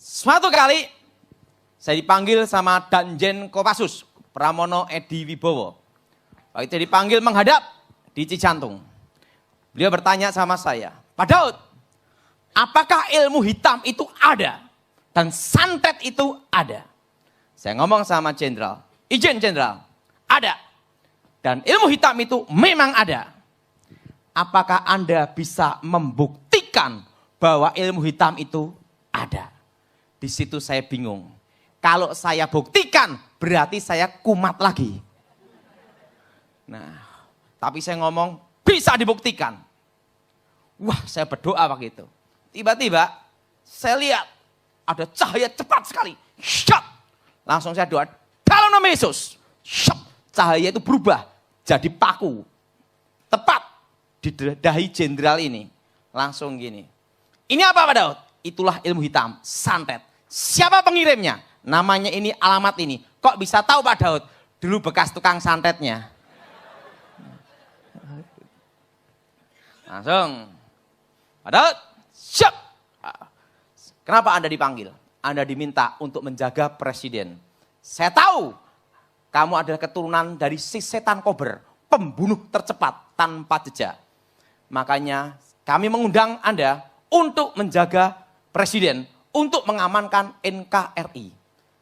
Suatu kali saya dipanggil sama Danjen Kopassus Pramono Edi Wibowo. Waktu itu dipanggil menghadap di Cijantung. Beliau bertanya sama saya, Pak Daud, apakah ilmu hitam itu ada dan santet itu ada? Saya ngomong sama jenderal, izin jenderal, ada. Dan ilmu hitam itu memang ada. Apakah Anda bisa membuktikan bahwa ilmu hitam itu ada? Di situ saya bingung. Kalau saya buktikan, berarti saya kumat lagi. Nah, tapi saya ngomong, bisa dibuktikan. Wah, saya berdoa waktu itu. Tiba-tiba, saya lihat ada cahaya cepat sekali. Shot. Langsung saya doa, dalam nama Yesus. Shot. Cahaya itu berubah jadi paku. Tepat di dahi jenderal ini. Langsung gini. Ini apa Pak Daud? Itulah ilmu hitam, santet. Siapa pengirimnya? Namanya ini, alamat ini. Kok bisa tahu Pak Daud? Dulu bekas tukang santetnya. Langsung. Pak Daud, siap. Kenapa Anda dipanggil? Anda diminta untuk menjaga presiden. Saya tahu kamu adalah keturunan dari si setan kober, pembunuh tercepat tanpa jejak. Makanya kami mengundang Anda untuk menjaga presiden, untuk mengamankan NKRI.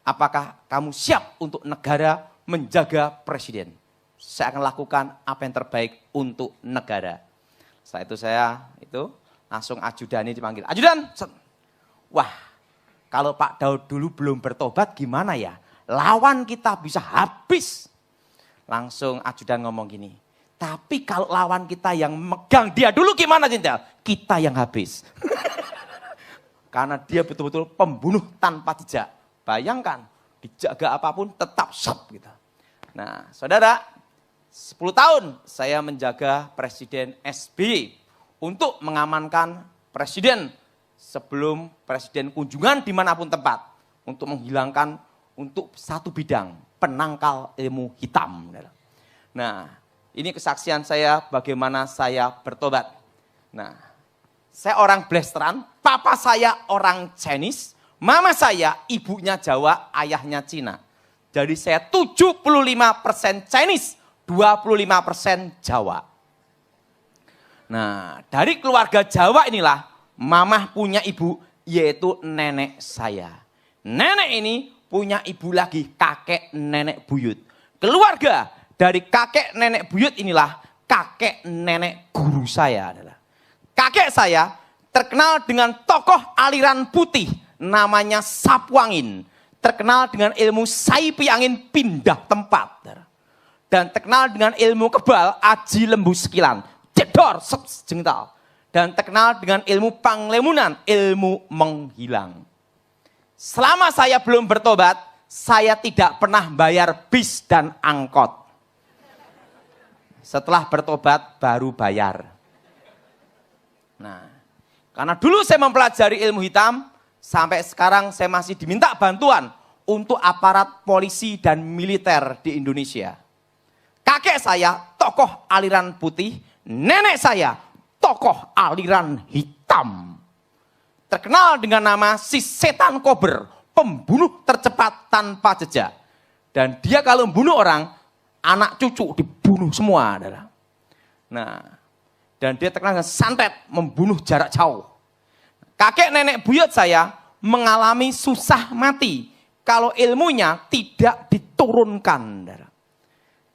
Apakah kamu siap untuk negara menjaga presiden? Saya akan lakukan apa yang terbaik untuk negara. Setelah itu saya langsung ajudan ini dipanggil. Ajudan! Wah, kalau Pak Daud dulu belum bertobat gimana ya? Lawan kita bisa habis. Langsung ajudan ngomong gini. Tapi kalau lawan kita yang megang dia dulu gimana jenderal? Kita yang habis. Karena dia betul-betul pembunuh tanpa jejak. Bayangkan, dijaga apapun tetap shot gitu. Nah, saudara, 10 tahun saya menjaga Presiden SBY untuk mengamankan presiden sebelum presiden kunjungan dimanapun tempat. Untuk menghilangkan untuk satu bidang, penangkal ilmu hitam. Nah, ini kesaksian saya bagaimana saya bertobat. Nah, saya orang Blasteran, papa saya orang Chinese, mama saya ibunya Jawa, ayahnya Cina. Jadi saya 75% Chinese, 25% Jawa. Nah, dari keluarga Jawa inilah mamah punya ibu, yaitu nenek saya. Nenek ini punya ibu lagi, kakek nenek buyut. Keluarga dari kakek nenek buyut inilah kakek nenek guru saya adalah. Kakek saya terkenal dengan tokoh aliran putih namanya Sapu Angin. Terkenal dengan ilmu saipi angin pindah tempat. Dan terkenal dengan ilmu kebal aji lembu sekilan. Jedor jengtal. Dan terkenal dengan ilmu panglemunan, ilmu menghilang. Selama saya belum bertobat, saya tidak pernah bayar bis dan angkot. Setelah bertobat baru bayar. Nah, karena dulu saya mempelajari ilmu hitam, sampai sekarang saya masih diminta bantuan untuk aparat polisi dan militer di Indonesia. Kakek saya tokoh aliran putih, nenek saya tokoh aliran hitam. Terkenal dengan nama si setan kober, pembunuh tercepat tanpa jejak. Dan dia kalau membunuh orang, anak cucu dibunuh semua. Nah, dan dia terkenal dengan santet, membunuh jarak jauh. Kakek nenek buyut saya mengalami susah mati kalau ilmunya tidak diturunkan.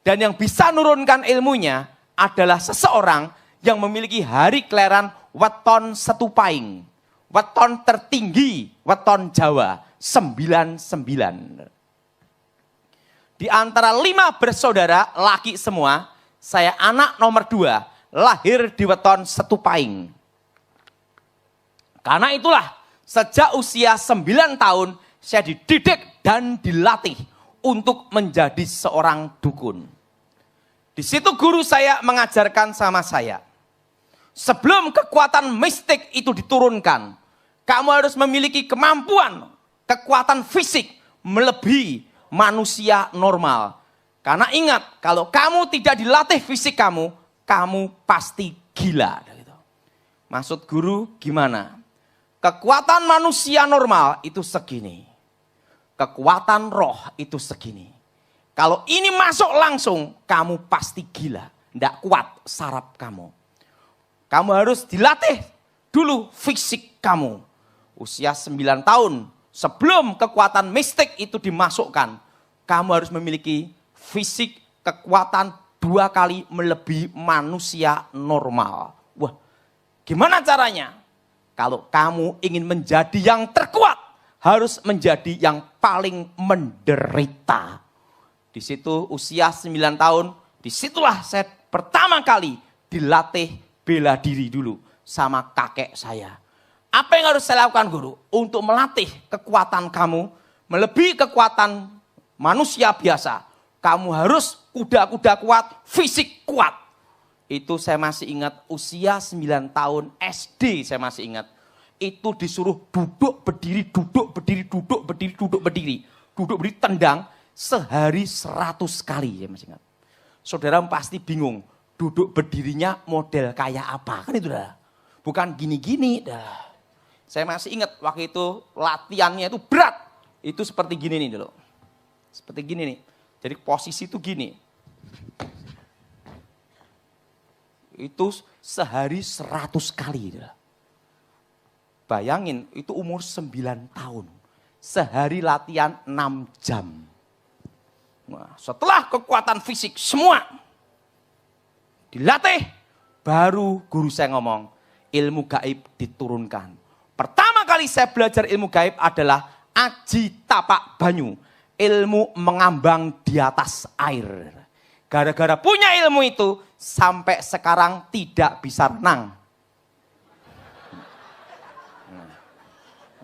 Dan yang bisa menurunkan ilmunya adalah seseorang yang memiliki hari kelahiran weton setupaing. Weton tertinggi, weton Jawa, 99. Di antara 5 bersaudara, laki semua, saya anak nomor 2. Lahir di weton setupaing. Karena itulah sejak usia 9 tahun saya dididik dan dilatih untuk menjadi seorang dukun. Di situ guru saya mengajarkan sama saya. Sebelum kekuatan mistik itu diturunkan, kamu harus memiliki kemampuan, kekuatan fisik melebihi manusia normal. Karena ingat, kalau kamu tidak dilatih fisik kamu pasti gila. Maksud guru gimana? Kekuatan manusia normal itu segini. Kekuatan roh itu segini. Kalau ini masuk langsung, kamu pasti gila. Tidak kuat saraf kamu. Kamu harus dilatih dulu fisik kamu. Usia 9 tahun, sebelum kekuatan mistik itu dimasukkan, kamu harus memiliki fisik kekuatan 2 kali melebihi manusia normal. Wah, gimana caranya? Kalau kamu ingin menjadi yang terkuat, harus menjadi yang paling menderita. Di situ usia 9 tahun, disitulah saya pertama kali dilatih bela diri dulu sama kakek saya. Apa yang harus saya lakukan guru? Untuk melatih kekuatan kamu, melebihi kekuatan manusia biasa. Kamu harus kuda-kuda kuat, fisik kuat. Itu saya masih ingat usia 9 tahun SD saya masih ingat. Itu disuruh duduk berdiri, duduk berdiri, duduk berdiri, duduk berdiri. Duduk berdiri tendang sehari 100 kali saya masih ingat. Saudara pasti bingung, duduk berdirinya model kayak apa? Kan itu dah. Bukan gini-gini dah. Saya masih ingat waktu itu latihannya itu berat. Itu seperti gini nih dulu. Seperti gini nih. Jadi posisi itu gini. Itu sehari 100 kali. Bayangin itu umur 9 tahun. Sehari latihan 6 jam. Nah, setelah kekuatan fisik semua dilatih, baru guru saya ngomong, ilmu gaib diturunkan. Pertama kali saya belajar ilmu gaib adalah aji tapak banyu. Ilmu mengambang di atas air. Gara-gara punya ilmu itu, sampai sekarang tidak bisa renang.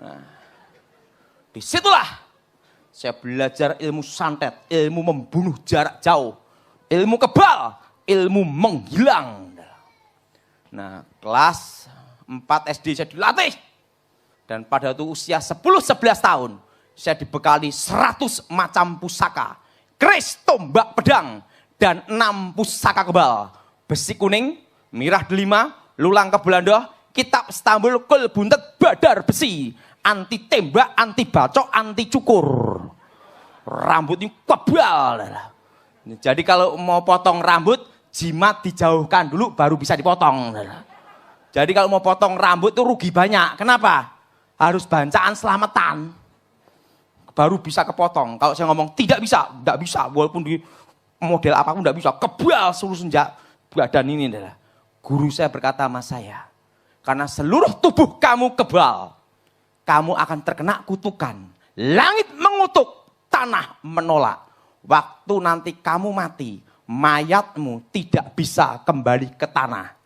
Nah, disitulah saya belajar ilmu santet, ilmu membunuh jarak jauh, ilmu kebal, ilmu menghilang. Nah, kelas 4 SD saya dilatih. Dan pada itu usia 10-11 tahun, saya dibekali 100 macam pusaka, keris, tombak, pedang, dan 6 pusaka kebal. Besi kuning, mirah delima, lulang ke Belanda, kitab Istanbul, kul buntet, badar besi, anti tembak, anti bacok, anti cukur. Rambutnya kebal. Jadi kalau mau potong rambut, jimat dijauhkan dulu baru bisa dipotong. Jadi kalau mau potong rambut itu rugi banyak. Kenapa? Harus bancaan selamatan. Baru bisa kepotong. Kalau saya ngomong tidak bisa. Walaupun di model apapun tidak bisa. Kebal seluruh senjata badan ini. Guru saya berkata sama saya. Karena seluruh tubuh kamu kebal. Kamu akan terkena kutukan. Langit mengutuk, tanah menolak. Waktu nanti kamu mati, mayatmu tidak bisa kembali ke tanah.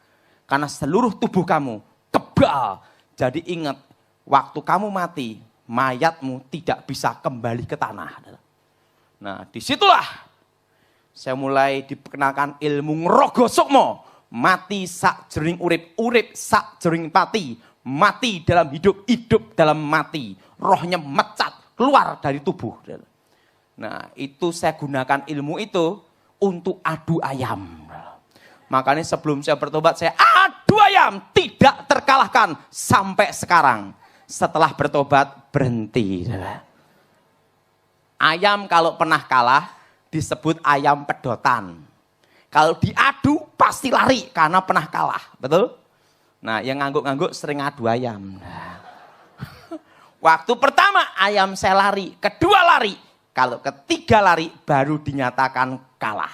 Karena seluruh tubuh kamu kebal. Jadi ingat, waktu kamu mati, mayatmu tidak bisa kembali ke tanah. Nah, disitulah saya mulai diperkenalkan ilmu ngerogo sukmo. Mati sak jering urip, urip sak jering pati. Mati dalam hidup, hidup dalam mati. Rohnya mecat, keluar dari tubuh. Nah, itu saya gunakan ilmu itu untuk adu ayam. Makanya sebelum saya bertobat, saya adu ayam. Tidak terkalahkan sampai sekarang. Setelah bertobat, berhenti. Ayam kalau pernah kalah, disebut ayam pedotan. Kalau diadu, pasti lari karena pernah kalah. Betul? Nah, yang ngangguk-ngangguk sering adu ayam. Waktu pertama ayam saya lari, kedua lari. Kalau ketiga lari, baru dinyatakan kalah.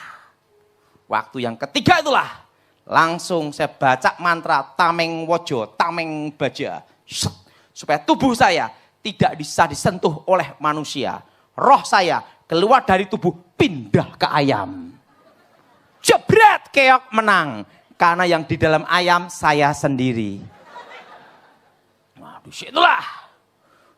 Waktu yang ketiga itulah, langsung saya baca mantra tameng wojo, tameng baja. Supaya tubuh saya tidak bisa disentuh oleh manusia. Roh saya keluar dari tubuh, pindah ke ayam. Jebret, keok menang. Karena yang di dalam ayam saya sendiri. Nah, disitulah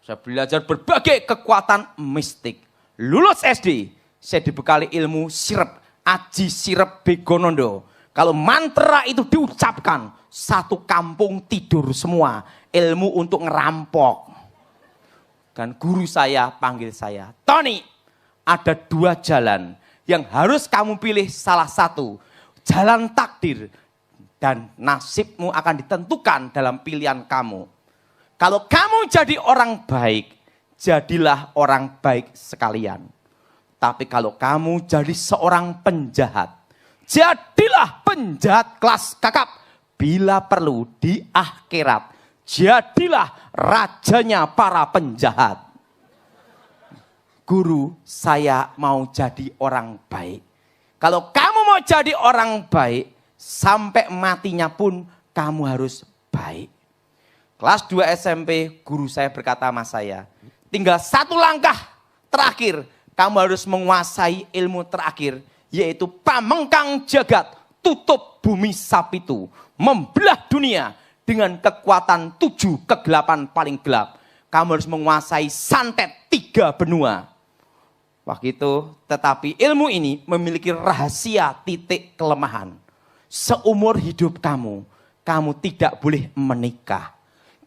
saya belajar berbagai kekuatan mistik. Lulus SD, saya dibekali ilmu sirep, aji sirep begonondo. Kalau mantra itu diucapkan, satu kampung tidur semua. Ilmu untuk ngerampok. Dan guru saya panggil saya, Tony, ada 2 jalan yang harus kamu pilih salah satu. Jalan takdir dan nasibmu akan ditentukan dalam pilihan kamu. Kalau kamu jadi orang baik, jadilah orang baik sekalian. Tapi kalau kamu jadi seorang penjahat, jadilah penjahat kelas kakap. Bila perlu di akhirat, jadilah rajanya para penjahat. Guru, saya mau jadi orang baik. Kalau kamu mau jadi orang baik, sampai matinya pun kamu harus baik. Kelas 2 SMP, guru saya berkata sama saya, tinggal satu langkah terakhir, kamu harus menguasai ilmu terakhir, yaitu pamengkang jagat, tutup bumi sapitu, membelah dunia dengan kekuatan 7 kegelapan paling gelap. Kamu harus menguasai santet 3 benua. Waktu itu, tetapi ilmu ini memiliki rahasia titik kelemahan. Seumur hidup kamu, kamu tidak boleh menikah.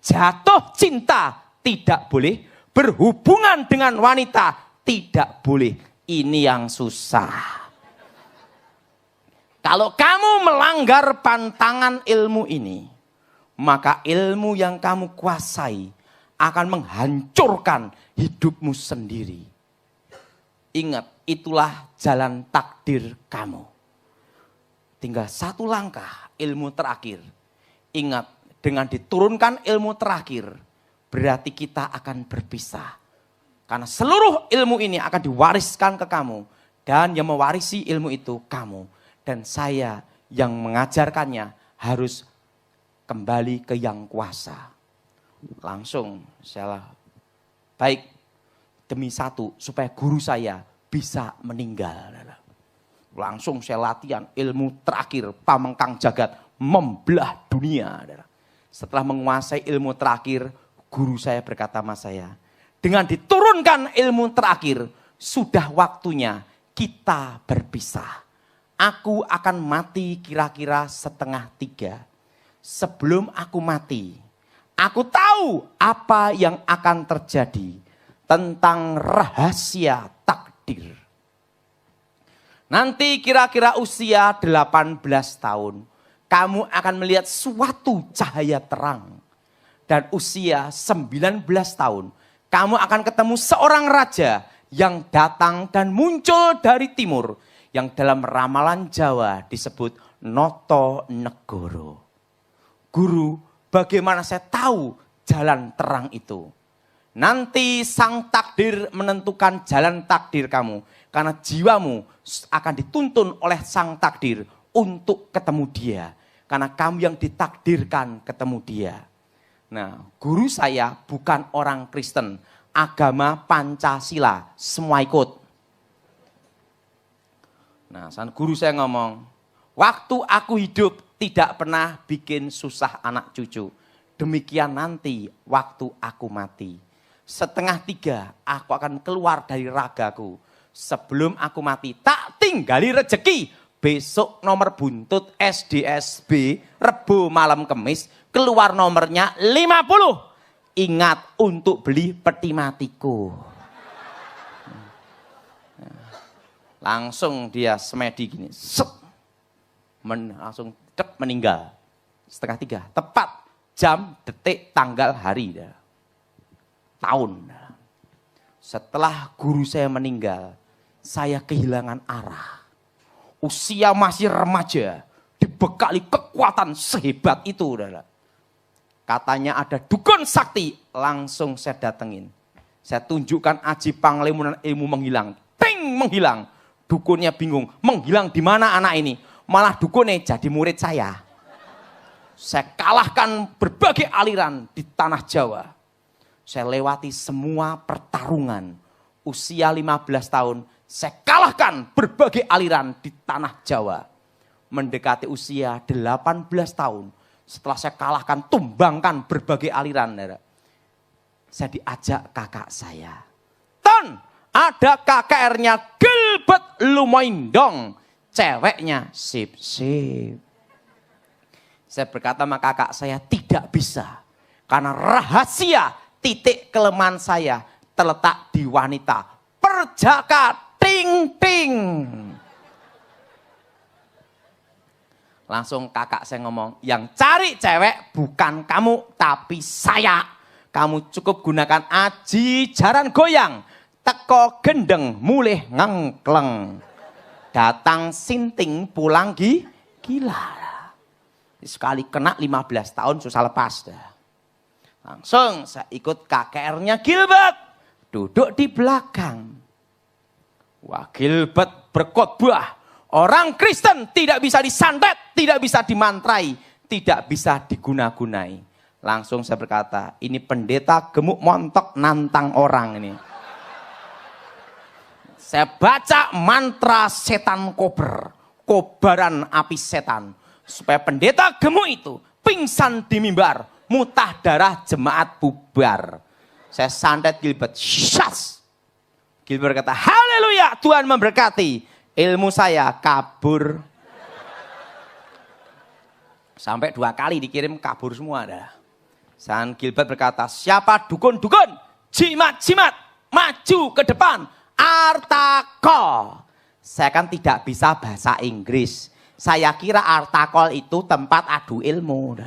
Jatuh cinta tidak boleh, berhubungan dengan wanita tidak boleh. Ini yang susah. Kalau kamu melanggar pantangan ilmu ini, maka ilmu yang kamu kuasai akan menghancurkan hidupmu sendiri. Ingat, itulah jalan takdir kamu. Tinggal satu langkah ilmu terakhir. Ingat, dengan diturunkan ilmu terakhir, berarti kita akan berpisah. Karena seluruh ilmu ini akan diwariskan ke kamu. Dan yang mewarisi ilmu itu kamu. Dan saya yang mengajarkannya harus kembali ke yang kuasa. Langsung saya baik demi satu supaya guru saya bisa meninggal. Langsung saya latihan ilmu terakhir pamengkang jagat, membelah dunia. Setelah menguasai ilmu terakhir, guru saya berkata sama saya, dengan diturunkan ilmu terakhir, sudah waktunya kita berpisah. Aku akan mati kira-kira 2:30. Sebelum aku mati, aku tahu apa yang akan terjadi tentang rahasia takdir. Nanti kira-kira usia 18 tahun, kamu akan melihat suatu cahaya terang. Dan usia 19 tahun, kamu akan ketemu seorang raja yang datang dan muncul dari timur. Yang dalam ramalan Jawa disebut Noto Negoro. Guru, bagaimana saya tahu jalan terang itu? Nanti sang takdir menentukan jalan takdir kamu. Karena jiwamu akan dituntun oleh sang takdir untuk ketemu dia. Karena kamu yang ditakdirkan ketemu dia. Nah, guru saya bukan orang Kristen. Agama Pancasila, semua ikut. Nah, guru saya ngomong, waktu aku hidup tidak pernah bikin susah anak cucu. Demikian nanti waktu aku mati. 2:30 aku akan keluar dari ragaku. Sebelum aku mati, tak tinggali rejeki. Besok nomor buntut SDSB, Rebo malam Kemis, keluar nomornya 50. Ingat untuk beli peti matiku. Langsung dia semedi gini. Langsung meninggal. 2:30. Tepat jam, detik, tanggal, hari. Tahun. Setelah guru saya meninggal, saya kehilangan arah. Usia masih remaja, dibekali kekuatan sehebat itu. Katanya ada dukun sakti, langsung saya datengin. Saya tunjukkan aji panglimunan ilmu menghilang. Ting, menghilang. Dukunnya bingung, menghilang di mana anak ini? Malah dukunnya jadi murid saya. Saya kalahkan berbagai aliran di tanah Jawa. Saya lewati semua pertarungan. Usia 15 tahun, saya kalahkan berbagai aliran di tanah Jawa. Mendekati usia 18 tahun, setelah saya kalahkan, tumbangkan berbagai aliran. Saya diajak kakak saya. Ton, ada KKR-nya Gilbert Lumoindong. Ceweknya sip-sip. Saya berkata sama kakak saya, tidak bisa. Karena rahasia titik kelemahan saya terletak di wanita. Perjaka ting-ting. Langsung kakak saya ngomong, yang cari cewek bukan kamu tapi saya. Kamu cukup gunakan aji jaran goyang. Teko gendeng mulih ngengkleng. Datang sinting pulang gila. Sekali kena 15 tahun susah lepas dah. Langsung saya ikut KKR-nya Gilbert. Duduk di belakang. Wah, Gilbert berkhotbah. Orang Kristen tidak bisa disantet, tidak bisa dimantrai, tidak bisa diguna-gunai. Langsung saya berkata, ini pendeta gemuk montok nantang orang ini. Saya baca mantra setan kober, kobaran api setan. Supaya pendeta gemuk itu pingsan di mimbar, mutah darah jemaat bubar. Saya santet Gilbert, syas. Gilbert kata, haleluya, Tuhan memberkati. Ilmu saya kabur. Sampai 2 kali dikirim kabur semua. San Gilbert berkata, siapa dukun-dukun, jimat-jimat, maju ke depan. Artakol. Saya kan tidak bisa bahasa Inggris. Saya kira Artakol itu tempat adu ilmu.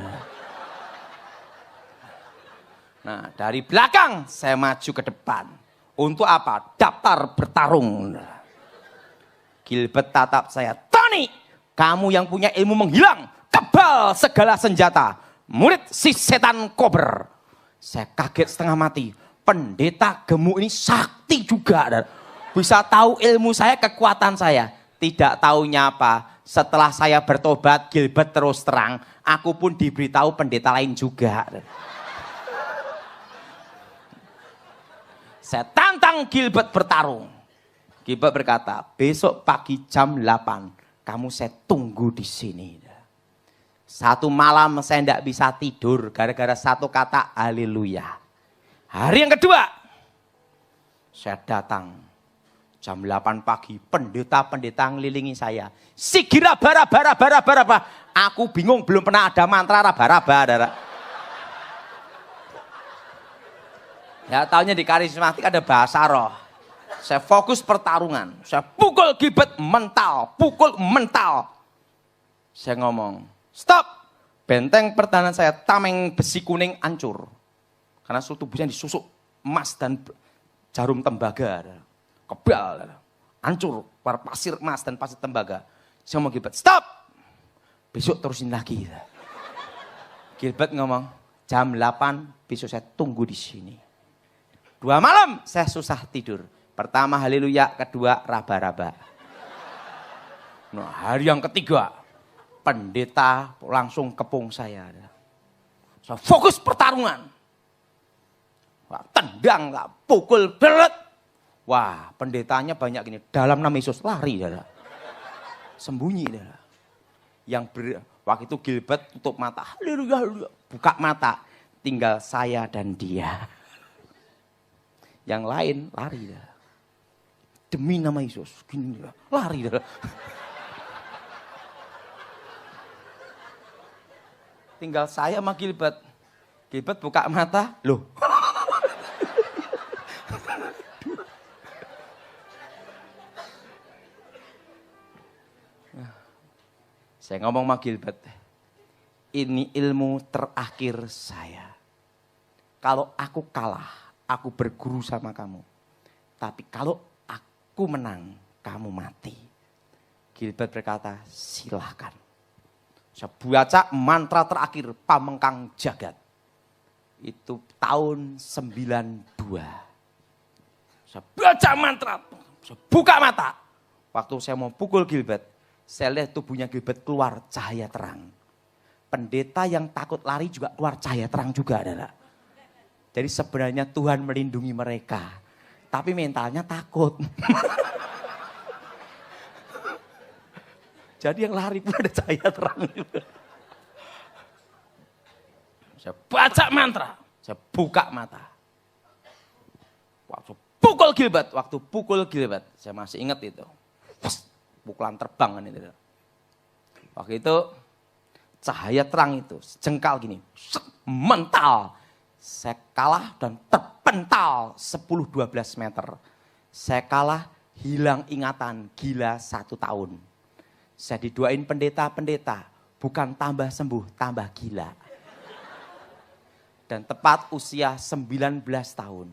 Nah, dari belakang saya maju ke depan. Untuk apa? Daftar bertarung. Gilbert tatap saya. Tony, kamu yang punya ilmu menghilang. Kebal segala senjata. Murid si setan kober. Saya kaget setengah mati. Pendeta gemuk ini sakti juga. Bisa tahu ilmu saya, kekuatan saya. Tidak taunya apa. Setelah saya bertobat, Gilbert terus terang. Aku pun diberitahu pendeta lain juga. Saya tantang Gilbert bertarung. Gilbert berkata, besok pagi jam 8. Kamu saya tunggu di sini. Satu malam saya tidak bisa tidur. Gara-gara satu kata haleluya. Hari yang kedua. Saya datang. Jam 8 pagi, pendeta-pendeta ngelilingi saya. Sigira bara-bara. Aku bingung, belum pernah ada mantra raba-raba. Ya taunya di karismatik ada bahasa roh. Saya fokus pertarungan. Saya pukul Gilbert pukul mental. Saya ngomong, stop. Benteng pertahanan saya, tameng besi kuning hancur. Karena seluruh tubuhnya disusuk emas dan jarum tembaga. Kebal, hancur, pasir emas dan pasir tembaga. Saya ngomong Gilbert, stop. Besok terusin lagi. Gilbert ngomong, jam 8 besok saya tunggu di sini. 2 malam saya susah tidur. Pertama haleluya, kedua raba-raba. Nah, hari yang ketiga, pendeta langsung kepung saya. Saya fokus pertarungan. Wah, tendang, pukul, beret. Wah, pendetanya banyak gini. Dalam nama Yesus lari, sembunyi. Waktu itu Gilbert tutup mata. Haleluya, buka mata. Tinggal saya dan dia. Yang lain lari. Demi nama Yesus. Gini, lari. Tinggal saya sama Gilbert. Gilbert buka mata. Loh. Saya ngomong sama Gilbert, ini ilmu terakhir saya. Kalau aku kalah, aku berguru sama kamu. Tapi kalau aku menang, kamu mati. Gilbert berkata, silahkan. Saya baca mantra terakhir, Pamengkang Jagat. Itu tahun 92. Saya baca mantra, saya buka mata. Waktu saya mau pukul Gilbert, saya lihat tubuhnya Gilbert keluar cahaya terang. Pendeta yang takut lari juga keluar cahaya terang juga. Adalah. Jadi sebenarnya Tuhan melindungi mereka. Tapi mentalnya takut. Jadi yang lari pun ada cahaya terang. Saya baca mantra. Saya buka mata. Waktu pukul Gilbert. Saya masih ingat itu. Pukulan terbang kan itu. Waktu itu cahaya terang itu jengkal gini, mental. Saya kalah dan terpental 10-12 meter. Saya kalah, hilang ingatan, gila 1 tahun. Saya didoain pendeta-pendeta, bukan tambah sembuh, tambah gila. Dan tepat usia 19 tahun,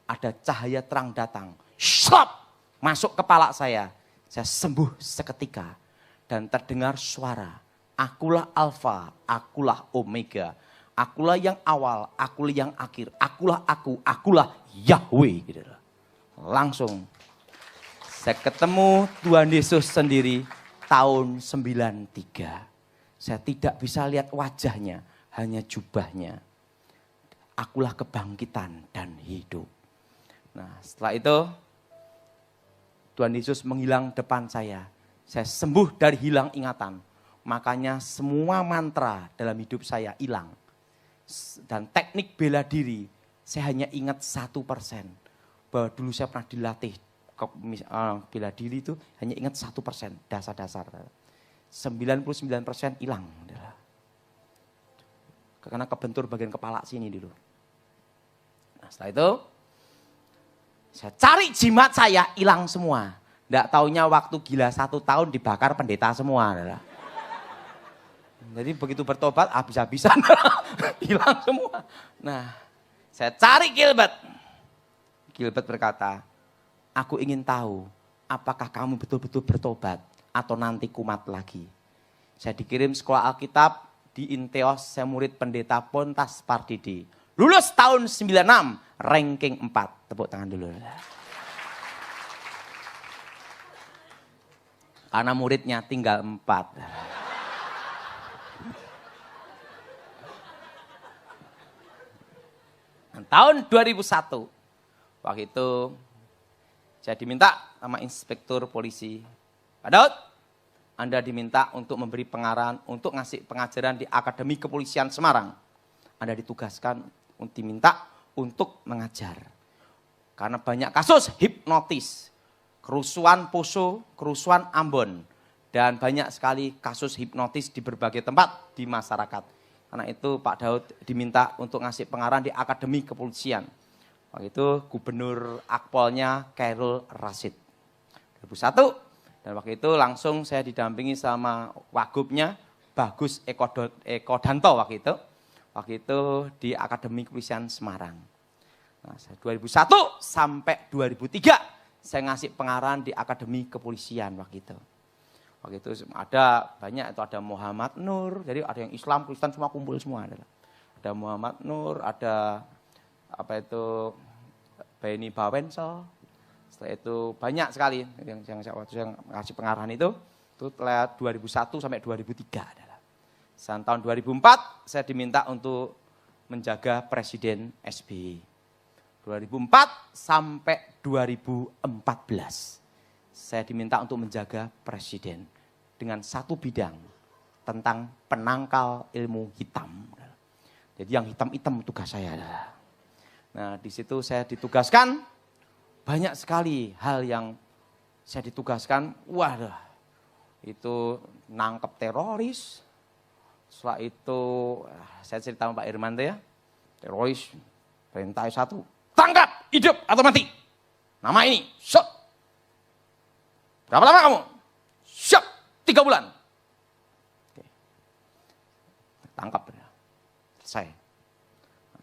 ada cahaya terang datang. Slap! Masuk kepala saya. Saya sembuh seketika. Dan terdengar suara, akulah Alfa, akulah Omega. Akulah yang awal, akulah yang akhir. Akulah aku, akulah Yahweh. Gitu. Langsung saya ketemu Tuhan Yesus sendiri tahun 93. Saya tidak bisa lihat wajahnya, hanya jubahnya. Akulah kebangkitan dan hidup. Nah, setelah itu Tuhan Yesus menghilang depan saya. Saya sembuh dari hilang ingatan. Makanya semua mantra dalam hidup saya hilang. Dan teknik bela diri, saya hanya ingat 1%. Bahwa dulu saya pernah dilatih bela diri itu hanya ingat 1%, dasar-dasar. 99% hilang. Karena kebentur bagian kepala sini dulu. Nah, setelah itu saya cari jimat saya, hilang semua. Nggak taunya waktu gila 1 tahun dibakar pendeta semua. Jadi begitu bertobat habis-habisan hilang semua. Nah, saya cari Gilbert. Gilbert berkata, aku ingin tahu apakah kamu betul-betul bertobat atau nanti kumat lagi. Saya dikirim sekolah Alkitab di Inteos, saya murid pendeta Pontas Pardidi. Lulus tahun 96, ranking 4. Tepuk tangan dulu. Karena muridnya tinggal 4. Tahun 2001, waktu itu saya diminta sama inspektur polisi. Pak Daud, Anda diminta untuk memberi pengarahan, untuk ngasih pengajaran di Akademi Kepolisian Semarang. Anda ditugaskan, diminta untuk mengajar. Karena banyak kasus hipnotis, kerusuhan Poso, kerusuhan Ambon, dan banyak sekali kasus hipnotis di berbagai tempat di masyarakat. Karena itu Pak Daud diminta untuk ngasih pengarahan di Akademi Kepolisian. Waktu itu Gubernur Akpolnya Khairul Rasyid. 2001, dan waktu itu langsung saya didampingi sama Wagubnya Bagus Ekodanto waktu itu. Waktu itu di Akademi Kepolisian Semarang. Nah, 2001 sampai 2003 saya ngasih pengarahan di Akademi Kepolisian waktu itu. Waktu itu ada banyak, itu ada Muhammad Nur, jadi ada yang Islam, Kristen semua kumpul semua. Ada Muhammad Nur, ada Beni Bawenso. Setelah itu banyak sekali yang waktu saya ngasih pengarahan itu telah 2001 sampai 2003 adalah. Dan tahun 2004 saya diminta untuk menjaga Presiden SBY. 2004 sampai 2014 saya diminta untuk menjaga Presiden dengan satu bidang tentang penangkal ilmu hitam. Jadi yang hitam-hitam tugas saya. Nah, di situ saya ditugaskan banyak sekali hal yang saya ditugaskan. Wah, itu nangkep teroris. Setelah itu saya cerita sama Pak Irmanto ya, teroris perintah 1, tangkap hidup atau mati. Nama ini, shot. Berapa lama kamu? Siap, 3 bulan. Oke. Tangkap. Selesai.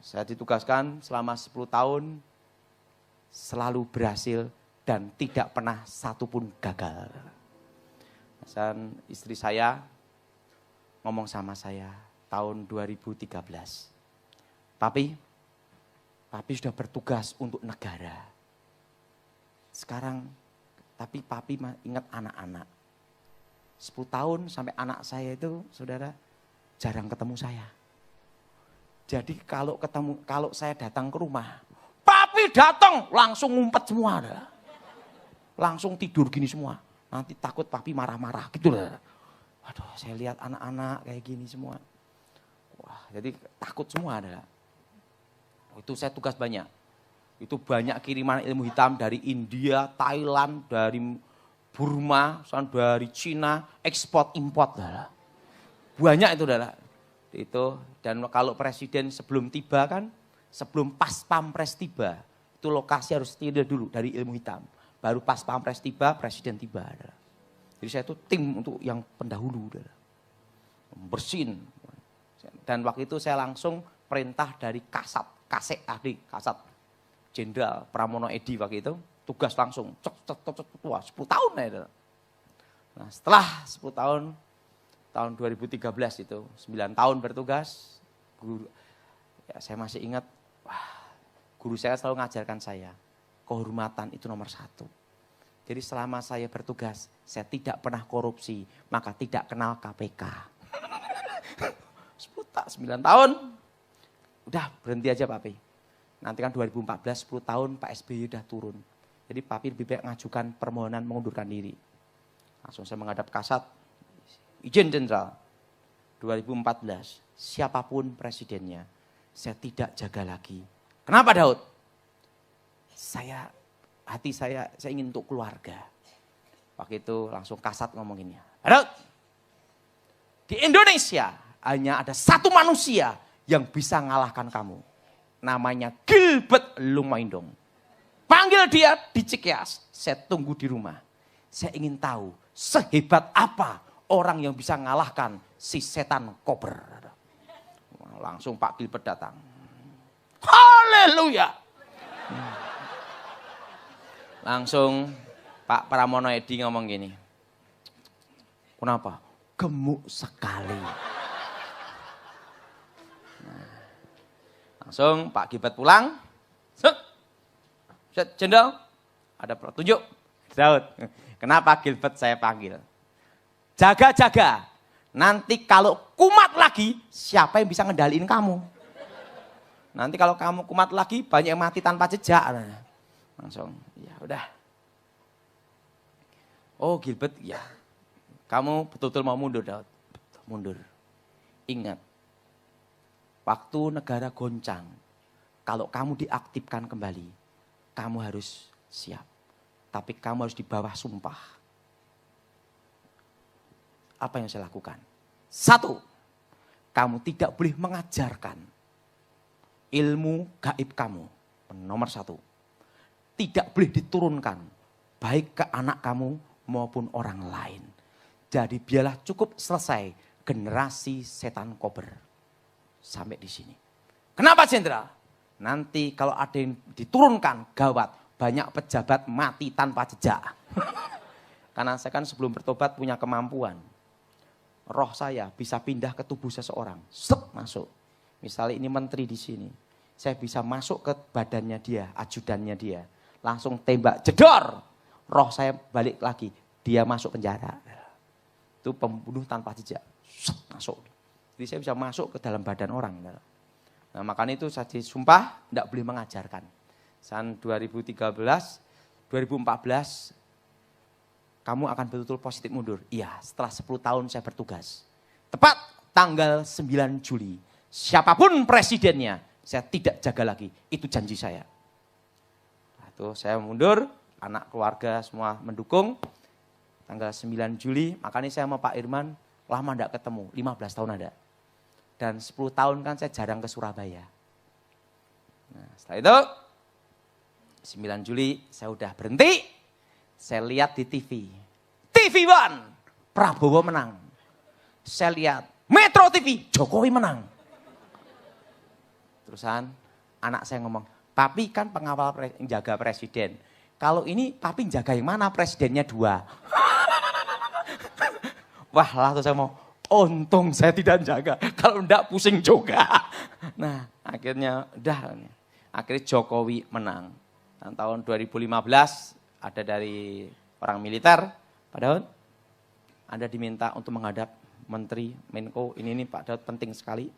Saya ditugaskan selama 10 tahun, selalu berhasil dan tidak pernah satupun gagal. Dan istri saya ngomong sama saya tahun 2013. Papi sudah bertugas untuk negara. Sekarang, tapi papi ingat anak-anak. 10 tahun sampai anak saya itu, saudara, jarang ketemu saya. Jadi kalau saya datang ke rumah, papi datang langsung ngumpet semua. Langsung tidur gini semua. Nanti takut papi marah-marah gitu lah. Waduh, saya lihat anak-anak kayak gini semua. Wah, jadi takut semua ada. Itu saya tugas banyak. Itu banyak kiriman ilmu hitam dari India, Thailand, dari Burma, dari Cina, ekspor import. Banyak itu adalah. Itu, dan kalau presiden sebelum tiba kan, sebelum pas pampres tiba, itu lokasi harus steril dulu dari ilmu hitam. Baru pas pampres tiba, presiden tiba. Jadi saya itu tim untuk yang pendahulu. Bersin. Dan waktu itu saya langsung perintah dari Kasek Adi, Kasat Jenderal Pramono Edi waktu itu, tugas langsung, wah 10 tahun ya itu. Nah setelah 10 tahun, tahun 2013 itu, 9 tahun bertugas, guru, ya saya masih ingat, wah, guru saya selalu mengajarkan saya, kehormatan itu nomor 1. Jadi selama saya bertugas, saya tidak pernah korupsi, maka tidak kenal KPK. 9 tahun, udah berhenti aja Pak Pi. Nanti kan 2014, 10 tahun Pak SBY udah turun. Jadi Pak Pi lebih baik mengajukan permohonan mengundurkan diri. Langsung saya menghadap Kasat, izin Jenderal, 2014, siapapun presidennya, saya tidak jaga lagi. Kenapa Daud? Hati saya ingin untuk keluarga. Waktu itu langsung Kasat ngomonginnya. Daud, di Indonesia hanya ada satu manusia yang bisa ngalahkan kamu. Namanya Gilbert Lumaindong. Panggil dia di Cikeas, saya tunggu di rumah. Saya ingin tahu sehebat apa orang yang bisa ngalahkan si setan kober. Langsung Pak Gilbert datang. Haleluya. Langsung Pak Pramono Edi ngomong gini. Kenapa? Gemuk sekali. Nah, langsung Pak Gilbert pulang. Jenderal, ada petunjuk. Daud, kenapa Gilbert saya panggil? Jaga-jaga. Nanti kalau kumat lagi, siapa yang bisa ngendaliin kamu? Nanti kalau kamu kumat lagi, banyak yang mati tanpa jejak. Langsung, ya udah. Oh Gilbert, ya. Kamu betul-betul mau mundur, Daud. Mundur. Ingat, waktu negara goncang, kalau kamu diaktifkan kembali, kamu harus siap. Tapi kamu harus di bawah sumpah. Apa yang saya lakukan? 1, kamu tidak boleh mengajarkan ilmu gaib kamu. Nomor 1, tidak boleh diturunkan baik ke anak kamu maupun orang lain. Jadi biarlah cukup selesai generasi setan kober. Sampai di sini. Kenapa Jenderal? Nanti kalau ada yang diturunkan gawat, banyak pejabat mati tanpa jejak. Karena saya kan sebelum bertobat punya kemampuan. Roh saya bisa pindah ke tubuh seseorang, masuk. Misalnya ini menteri di sini, saya bisa masuk ke badannya dia, ajudannya dia, langsung tembak, jedor. Roh saya balik lagi, dia masuk penjara. Itu pembunuh tanpa jejak, masuk. Jadi saya bisa masuk ke dalam badan orang. Nah makanya itu saya disumpah tidak boleh mengajarkan. Tahun 2013, 2014 kamu akan betul-betul positif mundur. Iya, setelah 10 tahun saya bertugas. Tepat tanggal 9 Juli. Siapapun presidennya, saya tidak jaga lagi. Itu janji saya. Nah, itu saya mundur, anak keluarga semua mendukung. Tanggal 9 Juli, makanya saya sama Pak Irman lama tidak ketemu, 15 tahun ada. Dan 10 tahun kan saya jarang ke Surabaya. Nah, setelah itu 9 Juli saya udah berhenti. Saya lihat di TV. TV One, Prabowo menang. Saya lihat Metro TV, Jokowi menang. Terusan anak saya ngomong, Papi kan pengawal jaga presiden. Kalau ini Papi jaga yang mana? Presidennya 2. Wah langsung saya mau, untung saya tidak jaga. Kalau enggak pusing juga. Nah akhirnya udah. Akhirnya Jokowi menang. Dan tahun 2015 ada dari orang militer. Pak Daud, Anda diminta untuk menghadap Menteri Menko. Ini Pak Daud penting sekali.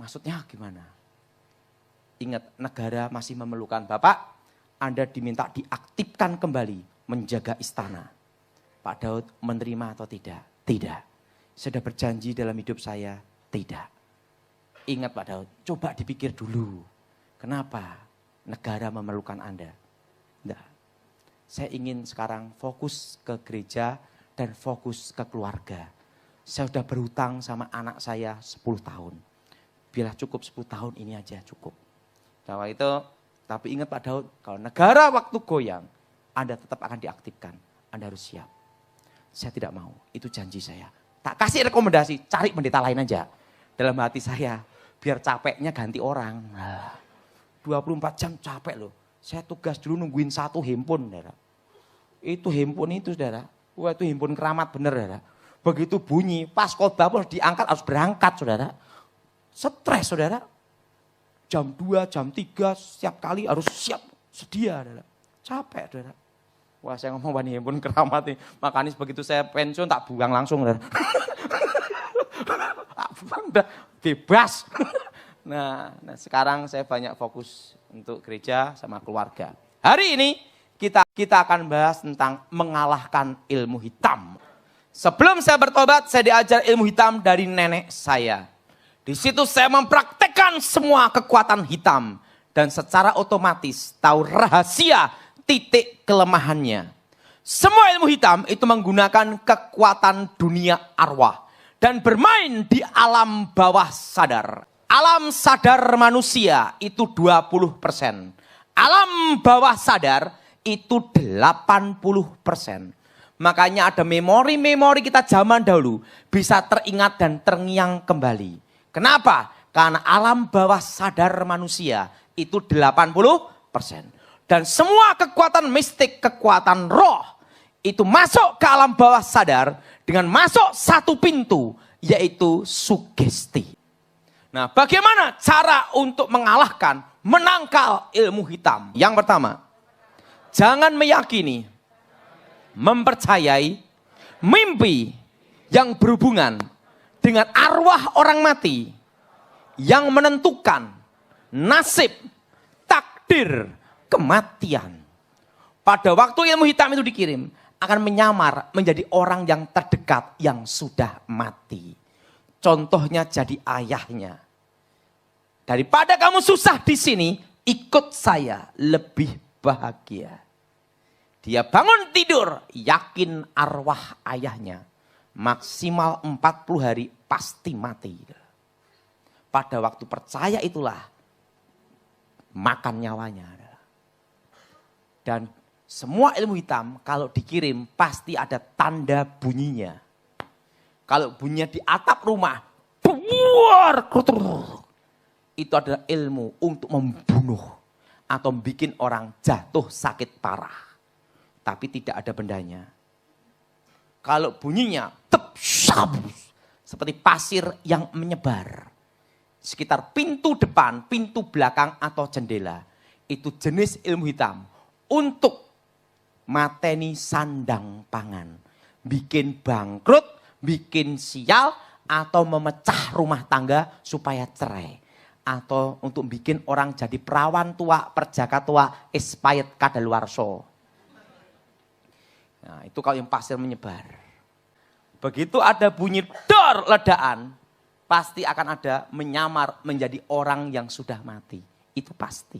Maksudnya gimana? Ingat negara masih memerlukan Bapak. Anda diminta diaktifkan kembali menjaga istana. Pak Daud menerima atau tidak? Tidak. Sudah berjanji dalam hidup saya? Tidak. Ingat Pak Daud, coba dipikir dulu. Kenapa negara memerlukan Anda? Tidak. Saya ingin sekarang fokus ke gereja dan fokus ke keluarga. Saya sudah berhutang sama anak saya 10 tahun. Biarlah cukup 10 tahun ini aja cukup. Bahwa itu, tapi ingat Pak Daud, kalau negara waktu goyang, Anda tetap akan diaktifkan. Anda harus siap. Saya tidak mau, itu janji saya. Tak kasih rekomendasi, cari pendeta lain aja. Dalam hati saya, biar capeknya ganti orang. Nah, 24 jam capek loh. Saya tugas dulu nungguin satu handphone, saudara. Itu handphone itu, saudara. Wah, itu handphone keramat bener, saudara. Begitu bunyi, pas khotbah pun diangkat harus berangkat, saudara. Stres, saudara. Jam 2, jam 3, setiap kali harus siap, sedia, saudara. Capek, saudara. Wah, saya ngomong wani handphone keramat nih. Makanya begitu saya pensiun tak buang langsung, saudara. Tak buang, udah bebas. Nah, sekarang saya banyak fokus untuk gereja sama keluarga. Hari ini kita akan bahas tentang mengalahkan ilmu hitam. Sebelum saya bertobat, saya diajar ilmu hitam dari nenek saya. Di situ saya mempraktekkan semua kekuatan hitam. Dan secara otomatis tahu rahasia titik kelemahannya. Semua ilmu hitam itu menggunakan kekuatan dunia arwah. Dan bermain di alam bawah sadar. Alam sadar manusia itu 20%. Alam bawah sadar itu 80%. Makanya ada memori-memori kita zaman dahulu bisa teringat dan terngiang kembali. Kenapa? Karena alam bawah sadar manusia itu 80%. Dan semua kekuatan mistik, kekuatan roh itu masuk ke alam bawah sadar dengan masuk satu pintu, yaitu sugesti. Nah, bagaimana cara untuk mengalahkan, menangkal ilmu hitam? Yang pertama, jangan meyakini, mempercayai mimpi yang berhubungan dengan arwah orang mati yang menentukan nasib, takdir, kematian. Pada waktu ilmu hitam itu dikirim, akan menyamar menjadi orang yang terdekat yang sudah mati. Contohnya jadi ayahnya. Daripada kamu susah di sini, ikut saya, lebih bahagia. Dia bangun tidur, yakin arwah ayahnya. Maksimal 40 hari pasti mati. Pada waktu percaya itulah makan nyawanya. Dan semua ilmu hitam kalau dikirim pasti ada tanda bunyinya. Kalau bunyinya di atap rumah, buar, itu adalah ilmu untuk membunuh atau bikin orang jatuh sakit parah. Tapi tidak ada bendanya. Kalau bunyinya seperti pasir yang menyebar. Sekitar pintu depan, pintu belakang atau jendela. Itu jenis ilmu hitam. Untuk mateni sandang pangan. Bikin bangkrut, bikin sial, atau memecah rumah tangga supaya cerai. Atau untuk bikin orang jadi perawan tua, perjaka tua, expired kadaluarso. Nah, itu kalau yang pasir menyebar. Begitu ada bunyi dor ledakan, pasti akan ada menyamar menjadi orang yang sudah mati. Itu pasti.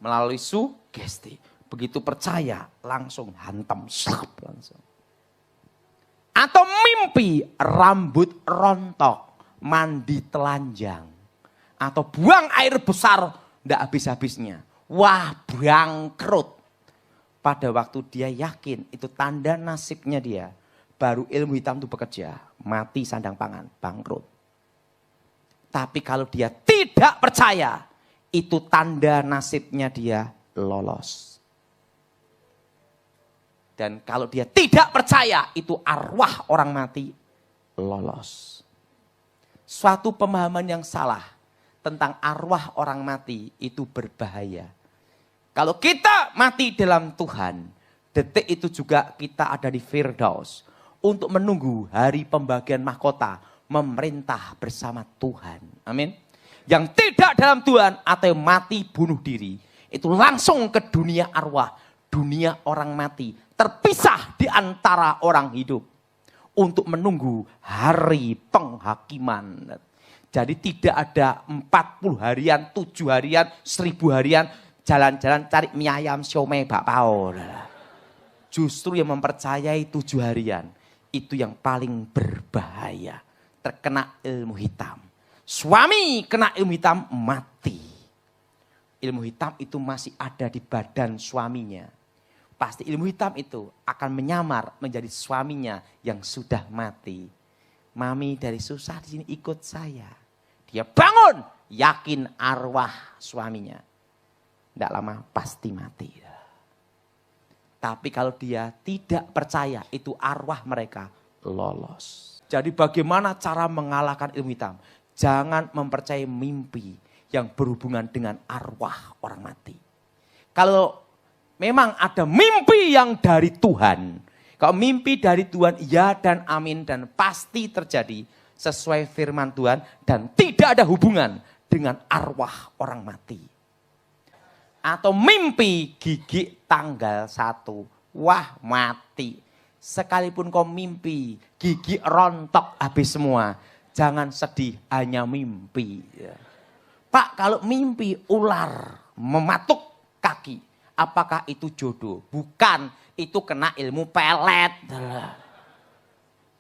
Melalui sugesti. Begitu percaya, langsung hantam. Langsung. Atau mimpi rambut rontok, mandi telanjang. Atau buang air besar, tidak habis-habisnya. Wah, bangkrut. Pada waktu dia yakin, itu tanda nasibnya dia. Baru ilmu hitam itu bekerja. Mati sandang pangan, bangkrut. Tapi kalau dia tidak percaya, itu tanda nasibnya dia lolos. Dan kalau dia tidak percaya, itu arwah orang mati lolos. Suatu pemahaman yang salah tentang arwah orang mati itu berbahaya. Kalau kita mati dalam Tuhan, detik itu juga kita ada di Firdaus. Untuk menunggu hari pembagian mahkota, memerintah bersama Tuhan. Amin. Yang tidak dalam Tuhan atau mati bunuh diri, itu langsung ke dunia arwah, dunia orang mati. Terpisah di antara orang hidup. Untuk menunggu hari penghakiman. Jadi tidak ada 40 harian, 7 harian, 1000 harian, jalan-jalan cari mie ayam, siomay, bakpao. Justru yang mempercayai 7 harian, itu yang paling berbahaya. Terkena ilmu hitam. Suami kena ilmu hitam, mati. Ilmu hitam itu masih ada di badan suaminya. Pasti ilmu hitam itu akan menyamar menjadi suaminya yang sudah mati. Mami dari susah di sini ikut saya. Dia bangun, yakin arwah suaminya. Tidak lama pasti mati. Tapi kalau dia tidak percaya, itu arwah mereka lolos. Jadi bagaimana cara mengalahkan ilmu hitam? Jangan mempercayai mimpi yang berhubungan dengan arwah orang mati. Kalau memang ada mimpi yang dari Tuhan, kalau mimpi dari Tuhan, ya dan amin, dan pasti terjadi sesuai firman Tuhan dan tidak ada hubungan dengan arwah orang mati. Atau mimpi gigi tanggal 1, wah mati. Sekalipun kau mimpi gigi rontok habis semua, jangan sedih, hanya mimpi. Pak, kalau mimpi ular mematuk kaki, apakah itu jodoh? Bukan, itu kena ilmu pelet.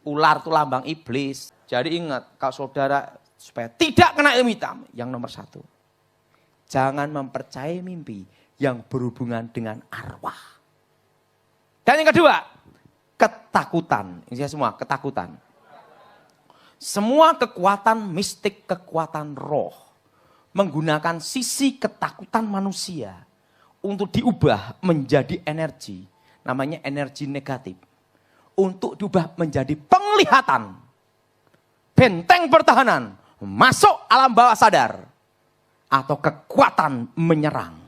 Ular itu lambang iblis. Jadi ingat, kalau saudara supaya tidak kena ilmu hitam, yang nomor 1. Jangan mempercayai mimpi yang berhubungan dengan arwah. Dan yang kedua, ketakutan. Ini semua ketakutan. Semua kekuatan mistik, kekuatan roh, menggunakan sisi ketakutan manusia untuk diubah menjadi energi. Namanya energi negatif. Untuk diubah menjadi penglihatan. Benteng pertahanan. Masuk alam bawah sadar. Atau kekuatan menyerang.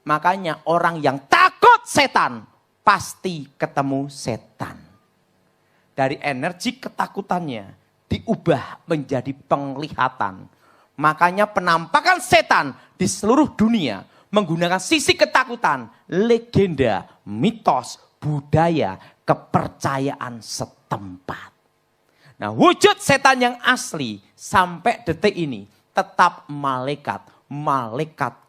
Makanya orang yang takut setan pasti ketemu setan. Dari energi ketakutannya diubah menjadi penglihatan. Makanya penampakan setan di seluruh dunia menggunakan sisi ketakutan, legenda, mitos, budaya, kepercayaan setempat. Nah, wujud setan yang asli sampai detik ini tetap malaikat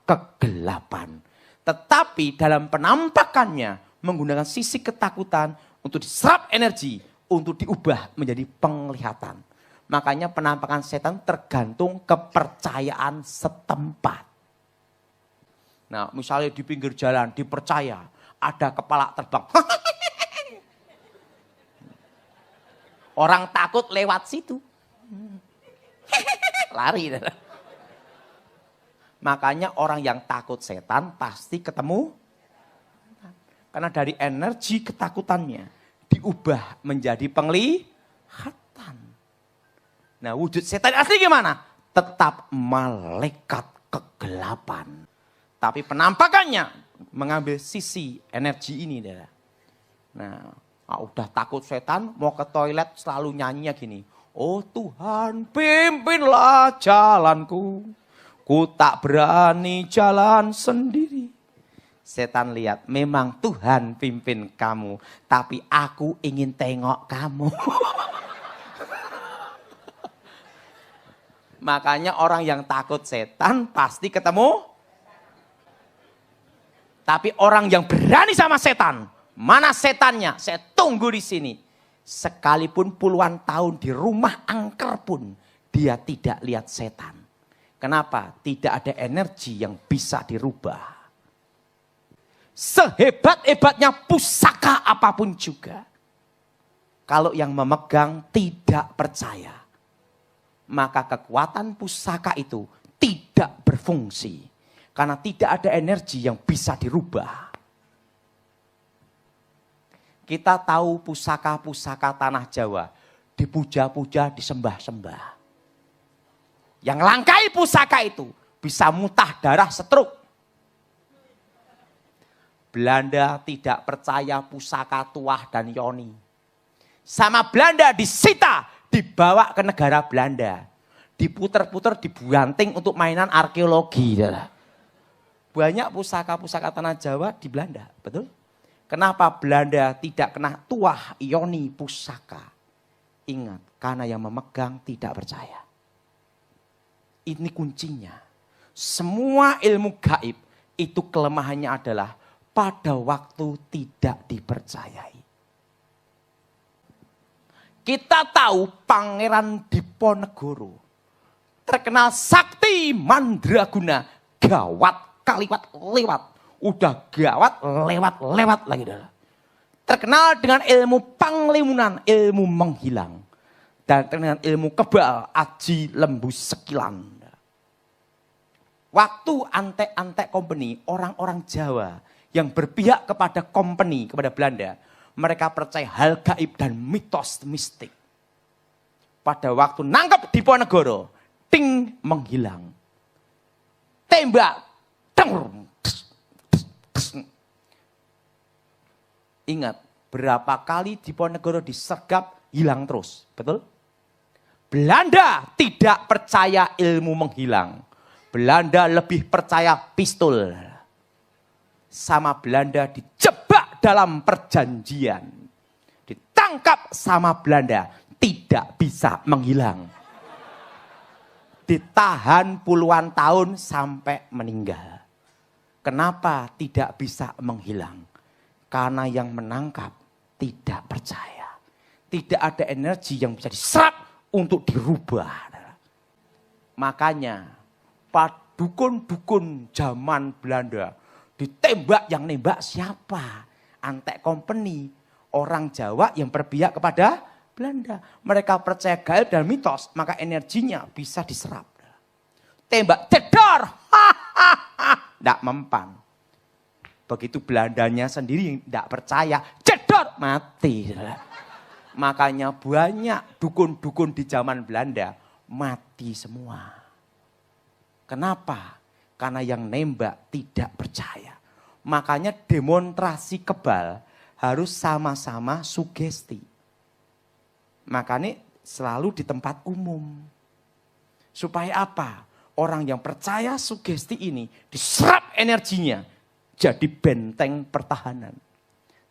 kegelapan. Tetapi dalam penampakannya menggunakan sisi ketakutan untuk diserap energi, untuk diubah menjadi penglihatan. Makanya penampakan setan tergantung kepercayaan setempat. Nah, misalnya di pinggir jalan dipercaya ada kepala terbang. Orang takut lewat situ. Lari. Makanya orang yang takut setan pasti ketemu. Karena dari energi ketakutannya diubah menjadi penglihatan. Nah, wujud setan asli gimana? Tetap malaikat kegelapan. Tapi penampakannya mengambil sisi energi ini. Nah, udah takut setan, mau ke toilet selalu nyanyinya gini. Oh Tuhan, pimpinlah jalanku. Ku tak berani jalan sendiri. Setan lihat, memang Tuhan pimpin kamu. Tapi aku ingin tengok kamu. Makanya orang yang takut setan pasti ketemu. Tapi orang yang berani sama setan, mana setannya? Saya tunggu di sini. Sekalipun puluhan tahun di rumah angker pun, dia tidak lihat setan. Kenapa? Tidak ada energi yang bisa dirubah. Sehebat-hebatnya pusaka apapun juga. Kalau yang memegang tidak percaya, maka kekuatan pusaka itu tidak berfungsi. Karena tidak ada energi yang bisa dirubah. Kita tahu pusaka-pusaka tanah Jawa dipuja-puja, disembah-sembah. Yang langkai pusaka itu bisa mutah darah stroke. Belanda tidak percaya pusaka Tuah dan Yoni. Sama Belanda disita, dibawa ke negara Belanda. Diputer-puter, dibanting untuk mainan arkeologi. Banyak pusaka-pusaka tanah Jawa di Belanda, betul? Kenapa Belanda tidak kena Tuah Yoni pusaka? Ingat, karena yang memegang tidak percaya. Ini kuncinya. Semua ilmu gaib itu kelemahannya adalah pada waktu tidak dipercayai. Kita tahu Pangeran Diponegoro terkenal sakti mandraguna, gawat kaliwat lewat. Udah gawat, lewat lagi. Terkenal dengan ilmu panglimunan, ilmu menghilang. dan dengan ilmu kebal, aji lembu sekilan. Waktu antek-antek company, orang-orang Jawa yang berpihak kepada company, kepada Belanda, mereka percaya hal gaib dan mitos mistik. Pada waktu nangkep Diponegoro, ting menghilang. Tembak, deng. Ingat, berapa kali Diponegoro disergap, hilang terus. Betul? Belanda tidak percaya ilmu menghilang. Belanda lebih percaya pistol. Sama Belanda dijebak dalam perjanjian. Ditangkap sama Belanda, tidak bisa menghilang. Ditahan puluhan tahun sampai meninggal. Kenapa tidak bisa menghilang? Karena yang menangkap tidak percaya. Tidak ada energi yang bisa diserap untuk dirubah. Makanya dukun-dukun zaman Belanda ditembak, yang nembak siapa? Antek company, orang Jawa yang berpihak kepada Belanda. Mereka percaya gaib dan mitos, maka energinya bisa diserap. Tembak, cedor, tidak mempan. Begitu Belandanya sendiri tidak percaya, cedor, mati. Makanya banyak dukun-dukun di zaman Belanda mati semua. Kenapa? Karena yang nembak tidak percaya. Makanya demonstrasi kebal harus sama-sama sugesti. Makanya selalu di tempat umum. Supaya apa? Orang yang percaya sugesti ini diserap energinya. Jadi benteng pertahanan.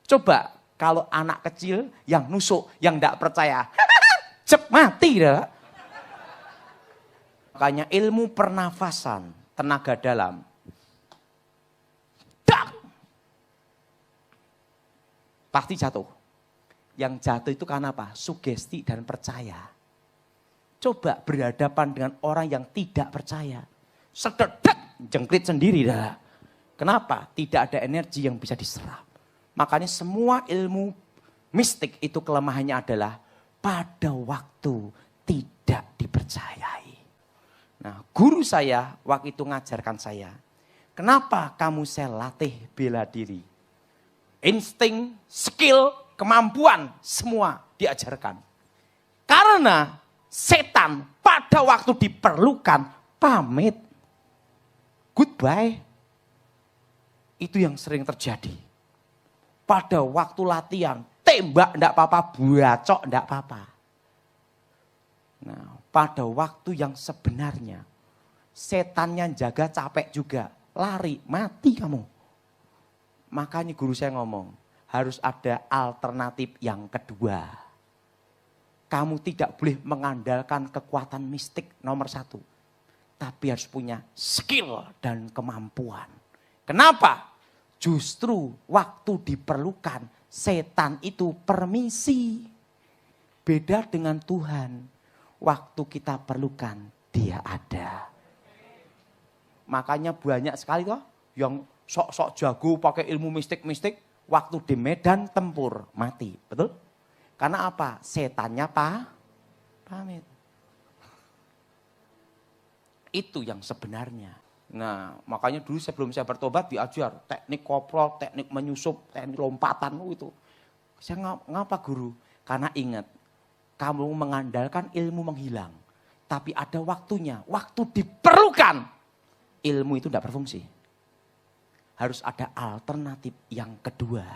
Coba kalau anak kecil yang nusuk, yang tidak percaya. Cep mati dah. Makanya ilmu pernafasan, tenaga dalam. Dak! Pasti jatuh. Yang jatuh itu karena apa? Sugesti dan percaya. Coba berhadapan dengan orang yang tidak percaya. Sededak, jengkrit sendiri dah. Kenapa? Tidak ada energi yang bisa diserap. Makanya semua ilmu mistik itu kelemahannya adalah pada waktu tidak dipercayai. Nah, guru saya waktu itu ngajarkan saya, kenapa kamu saya latih bela diri? Insting, skill, kemampuan, semua diajarkan. Karena setan pada waktu diperlukan, pamit. Goodbye. Itu yang sering terjadi. Pada waktu latihan, tembak enggak apa-apa, bacok enggak apa-apa. Nah, pada waktu yang sebenarnya, setannya jaga capek juga, lari, mati kamu. Makanya guru saya ngomong, harus ada alternatif yang kedua. Kamu tidak boleh mengandalkan kekuatan mistik nomor satu. Tapi harus punya skill dan kemampuan. Kenapa? Justru waktu diperlukan, setan itu permisi. Beda dengan Tuhan. Waktu kita perlukan, dia ada. Makanya banyak sekali toh yang sok-sok jago pakai ilmu mistik-mistik, waktu di medan tempur mati, betul? Karena apa? Setannya pamit. Itu yang sebenarnya. Nah, makanya dulu sebelum saya bertobat diajar teknik koprol, teknik menyusup, teknik lompatan itu. Saya ngapa guru? Karena ingat, kamu mengandalkan ilmu menghilang. Tapi ada waktunya, waktu diperlukan, ilmu itu tidak berfungsi. Harus ada alternatif yang kedua.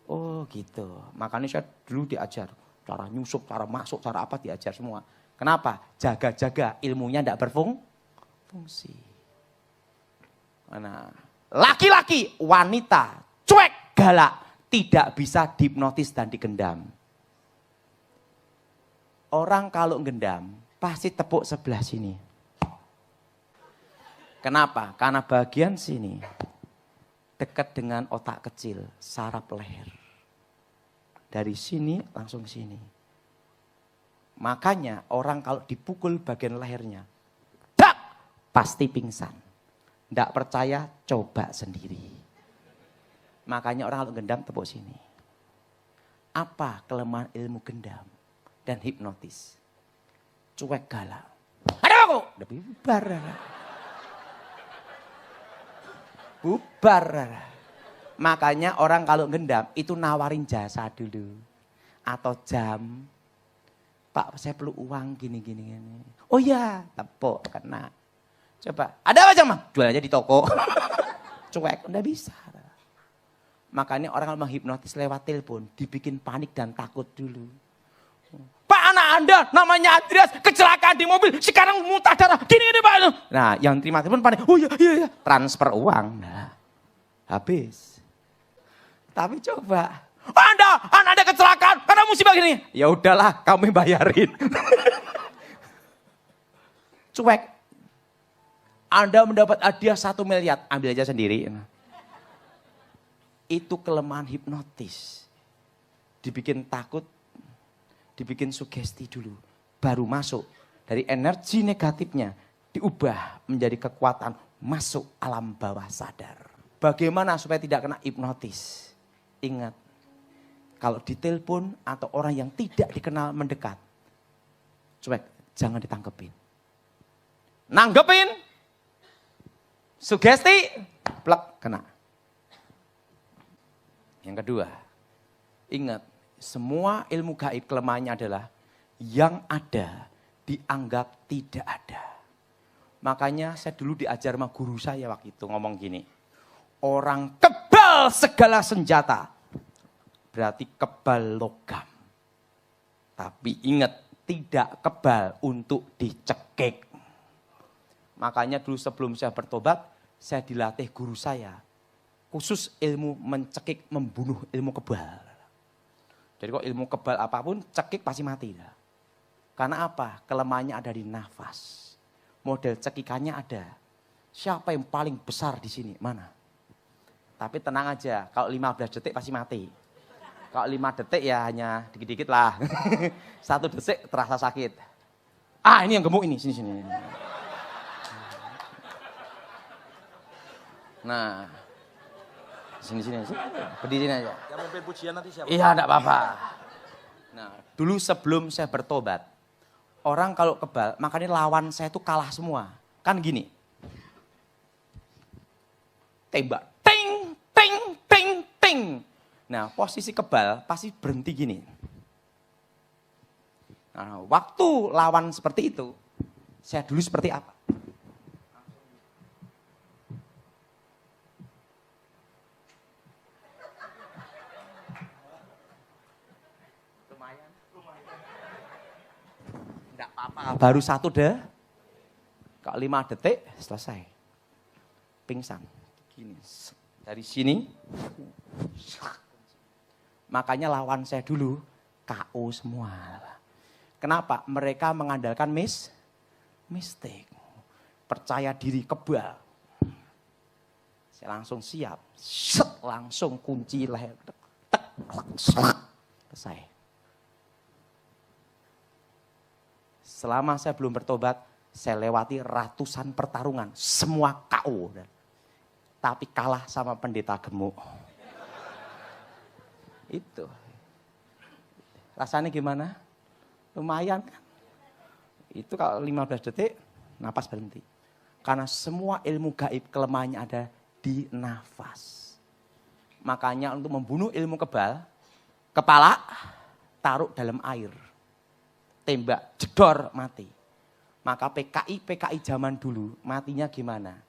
Oh gitu, makanya saya dulu diajar. Cara nyusup, cara masuk, cara apa diajar semua. Kenapa? Jaga-jaga ilmunya tidak berfungsi. Nah, laki-laki, wanita, cuek, galak, tidak bisa dihipnotis dan digendam. Orang kalau gendam, pasti tepuk sebelah sini. Kenapa? Karena bagian sini dekat dengan otak kecil, saraf leher. Dari sini langsung sini. Makanya orang kalau dipukul bagian lehernya, dak, pasti pingsan. Tidak percaya, coba sendiri. Makanya orang kalau gendam tepuk sini. Apa kelemahan ilmu gendam? dan hipnotis. Cuek galak. Ada aku? Udah bubar. Bubar. Makanya orang kalau gendam itu nawarin jasa dulu. Atau jam. Pak, saya perlu uang gini. Oh iya, tepuk, kena. Coba, ada apa jam? Jual aja di toko. Cuek, udah bisa. Makanya orang kalau menghipnotis lewat telepon, dibikin panik dan takut dulu. Pak, anak Anda namanya Andreas kecelakaan di mobil, sekarang muntah darah, gini Pak. Nah, yang terima telepon panik, oh iya, transfer uang. Nah, habis. Tapi coba, anak Anda kecelakaan karena musibah gini. Ya udahlah, kami bayarin. Cuek. Anda mendapat hadiah 1 miliar, ambil aja sendiri. Itu kelemahan hipnotis. Dibikin takut, dibikin sugesti dulu. Baru masuk dari energi negatifnya, diubah menjadi kekuatan masuk alam bawah sadar. Bagaimana supaya tidak kena hipnotis? Ingat, kalau ditelepon atau orang yang tidak dikenal mendekat, cuek, jangan ditangkepin. Nanggepin, sugesti, plek, kena. Yang kedua, ingat, semua ilmu gaib kelemahannya adalah yang ada dianggap tidak ada. Makanya saya dulu diajar sama guru saya waktu itu ngomong gini, orang kebal segala senjata, berarti kebal logam. Tapi ingat, tidak kebal untuk dicekik. Makanya dulu sebelum saya bertobat, saya dilatih guru saya. Khusus ilmu mencekik, membunuh ilmu kebal. Jadi kok ilmu kebal apapun, cekik pasti mati. Karena apa? Kelemahannya ada di nafas. Model cekikannya ada. Siapa yang paling besar di sini? Mana? Tapi tenang aja, kalau 15 detik pasti mati. Kalau 5 detik ya hanya dikit-dikit lah. 1 detik terasa sakit. Ah, ini yang gemuk ini, sini. Nah, sini. Berdiri aja. Yang mimpin pujian nanti siapa? Iya, enggak apa-apa. Nah, dulu sebelum saya bertobat, orang kalau kebal, makanya lawan saya itu kalah semua. Kan gini. Tembak. Ting. Nah, posisi kebal pasti berhenti gini. Nah, waktu lawan seperti itu, saya dulu seperti apa? Enggak apa-apa, baru 1 deh. Kalau 5 detik selesai. Pingsan. Gini. Dari sini. Makanya lawan saya dulu KO semua. Kenapa? Mereka mengandalkan mistik. Percaya diri kebal. Saya langsung siap. Langsung kunci leher. Selesai. Selama saya belum bertobat, saya lewati ratusan pertarungan. Semua KO. Tapi kalah sama pendeta gemuk. Itu. Rasanya gimana? Lumayan kan? Itu kalau 15 detik, napas berhenti. Karena semua ilmu gaib kelemahannya ada di nafas. Makanya untuk membunuh ilmu kebal, kepala taruh dalam air. Tembak, jedor, mati. Maka PKI zaman dulu matinya gimana?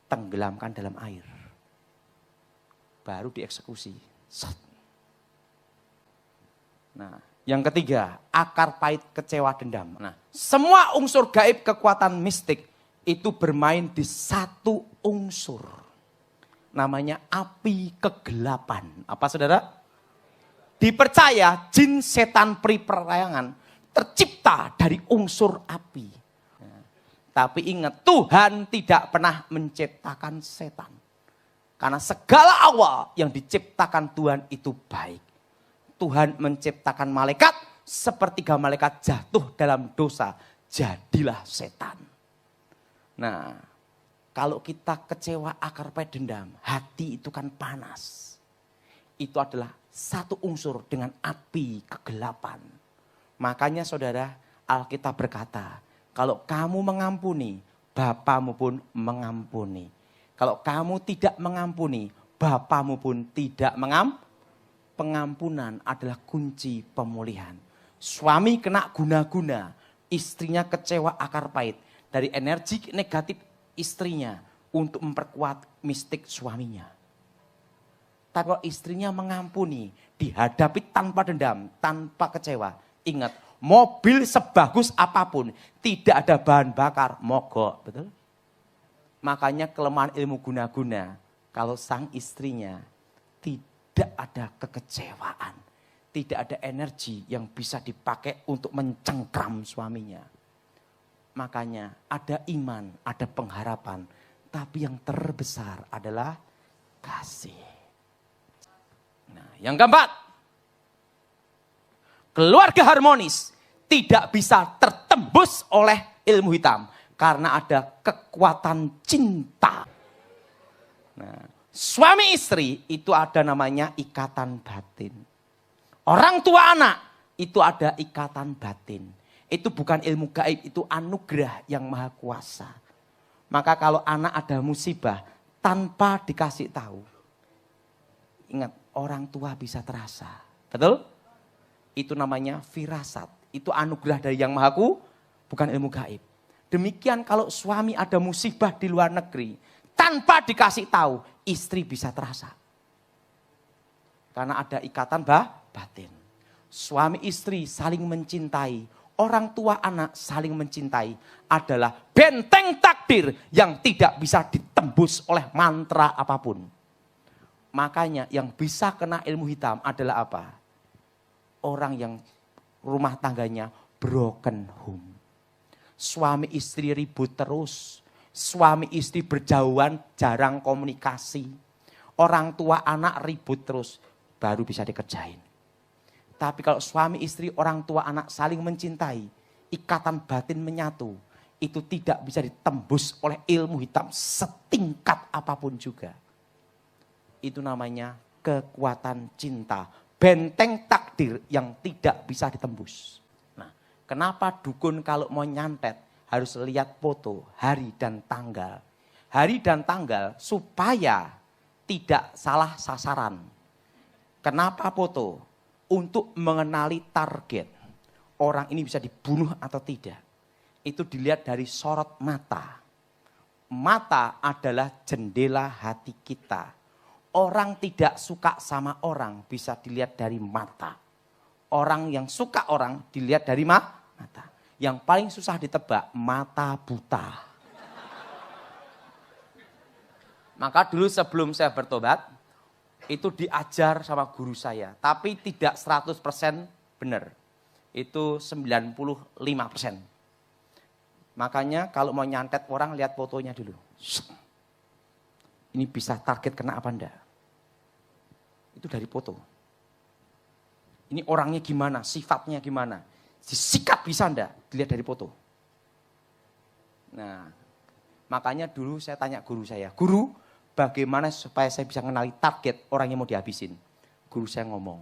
Tenggelamkan dalam air. Baru dieksekusi. Set. Nah, yang ketiga, akar pahit kecewa dendam. Nah, semua unsur gaib kekuatan mistik itu bermain di satu unsur. Namanya api kegelapan. Apa saudara? Dipercaya jin setan peri perayangan tercipta dari unsur api. Tapi ingat, Tuhan tidak pernah menciptakan setan. Karena segala awal yang diciptakan Tuhan itu baik. Tuhan menciptakan malaikat, sepertiga malaikat jatuh dalam dosa, jadilah setan. Nah, kalau kita kecewa akar pahit dendam, hati itu kan panas. Itu adalah satu unsur dengan api kegelapan. Makanya saudara, Alkitab berkata, kalau kamu mengampuni, Bapamu pun mengampuni. Kalau kamu tidak mengampuni, Bapamu pun tidak mengampuni. Pengampunan adalah kunci pemulihan. Suami kena guna-guna, istrinya kecewa akar pahit. Dari energi negatif istrinya untuk memperkuat mistik suaminya. Tapi kalau istrinya mengampuni, dihadapi tanpa dendam, tanpa kecewa. Ingat, mobil sebagus apapun, tidak ada bahan bakar, mogok. Betul? Makanya kelemahan ilmu guna-guna, kalau sang istrinya tidak ada kekecewaan, tidak ada energi yang bisa dipakai untuk mencengkram suaminya. Makanya ada iman, ada pengharapan, tapi yang terbesar adalah kasih. Nah, yang keempat, keluarga harmonis tidak bisa tertembus oleh ilmu hitam karena ada kekuatan cinta. Nah, suami istri itu ada namanya ikatan batin. Orang tua anak itu ada ikatan batin. Itu bukan ilmu gaib, itu anugerah yang maha kuasa. Maka kalau anak ada musibah tanpa dikasih tahu, ingat orang tua bisa terasa. Betul? Itu namanya firasat. Itu anugerah dari yang maha kuasa, bukan ilmu gaib. Demikian kalau suami ada musibah di luar negeri, tanpa dikasih tahu, istri bisa terasa. Karena ada ikatan batin. Suami istri saling mencintai. Orang tua anak saling mencintai. Adalah benteng takdir yang tidak bisa ditembus oleh mantra apapun. Makanya yang bisa kena ilmu hitam adalah apa? Orang yang rumah tangganya broken home. Suami istri ribut terus. Suami istri berjauhan, jarang komunikasi. Orang tua anak ribut terus, baru bisa dikerjain. Tapi kalau suami istri, orang tua anak saling mencintai, ikatan batin menyatu, itu tidak bisa ditembus oleh ilmu hitam setingkat apapun juga. Itu namanya kekuatan cinta, benteng takdir yang tidak bisa ditembus. Nah, kenapa dukun kalau mau nyantet harus lihat foto, hari dan tanggal. Hari dan tanggal supaya tidak salah sasaran. Kenapa foto? Untuk mengenali target. Orang ini bisa dibunuh atau tidak. Itu dilihat dari sorot mata. Mata adalah jendela hati kita. Orang tidak suka sama orang bisa dilihat dari mata. Orang yang suka orang dilihat dari mata. Yang paling susah ditebak, mata buta. Maka dulu sebelum saya bertobat, itu diajar sama guru saya. Tapi tidak 100% benar. Itu 95%. Makanya kalau mau nyantet orang, lihat fotonya dulu. Ini bisa target kena apa enggak? Itu dari foto. Ini orangnya gimana, sifatnya gimana. Disikat bisa enggak? Dilihat dari foto. Nah, makanya dulu saya tanya guru saya, guru bagaimana supaya saya bisa mengenali target orang yang mau dihabisin? Guru saya ngomong,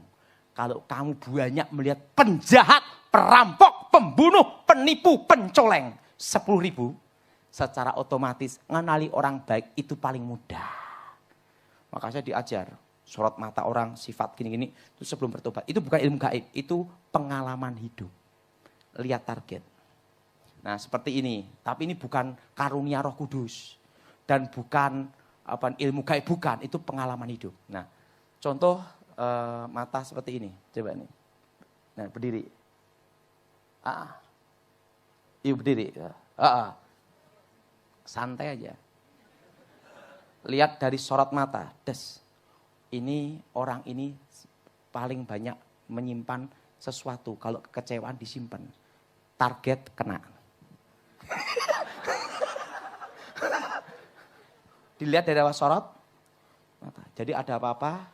kalau kamu banyak melihat penjahat, perampok, pembunuh, penipu, pencoleng, 10.000, secara otomatis mengenali orang baik itu paling mudah. Maka saya diajar, sorot mata orang, sifat gini-gini, itu sebelum bertobat. Itu bukan ilmu gaib, itu pengalaman hidup. Lihat target. Nah seperti ini, tapi ini bukan karunia Roh Kudus. Dan bukan ilmu gaib, bukan, itu pengalaman hidup. Nah contoh mata seperti ini, coba nih. Nah berdiri. Iya berdiri. Santai aja. Lihat dari sorot mata, des. Ini orang ini paling banyak menyimpan sesuatu. Kalau kekecewaan disimpan. Target kena. Dilihat dari sorot mata. Jadi ada apa-apa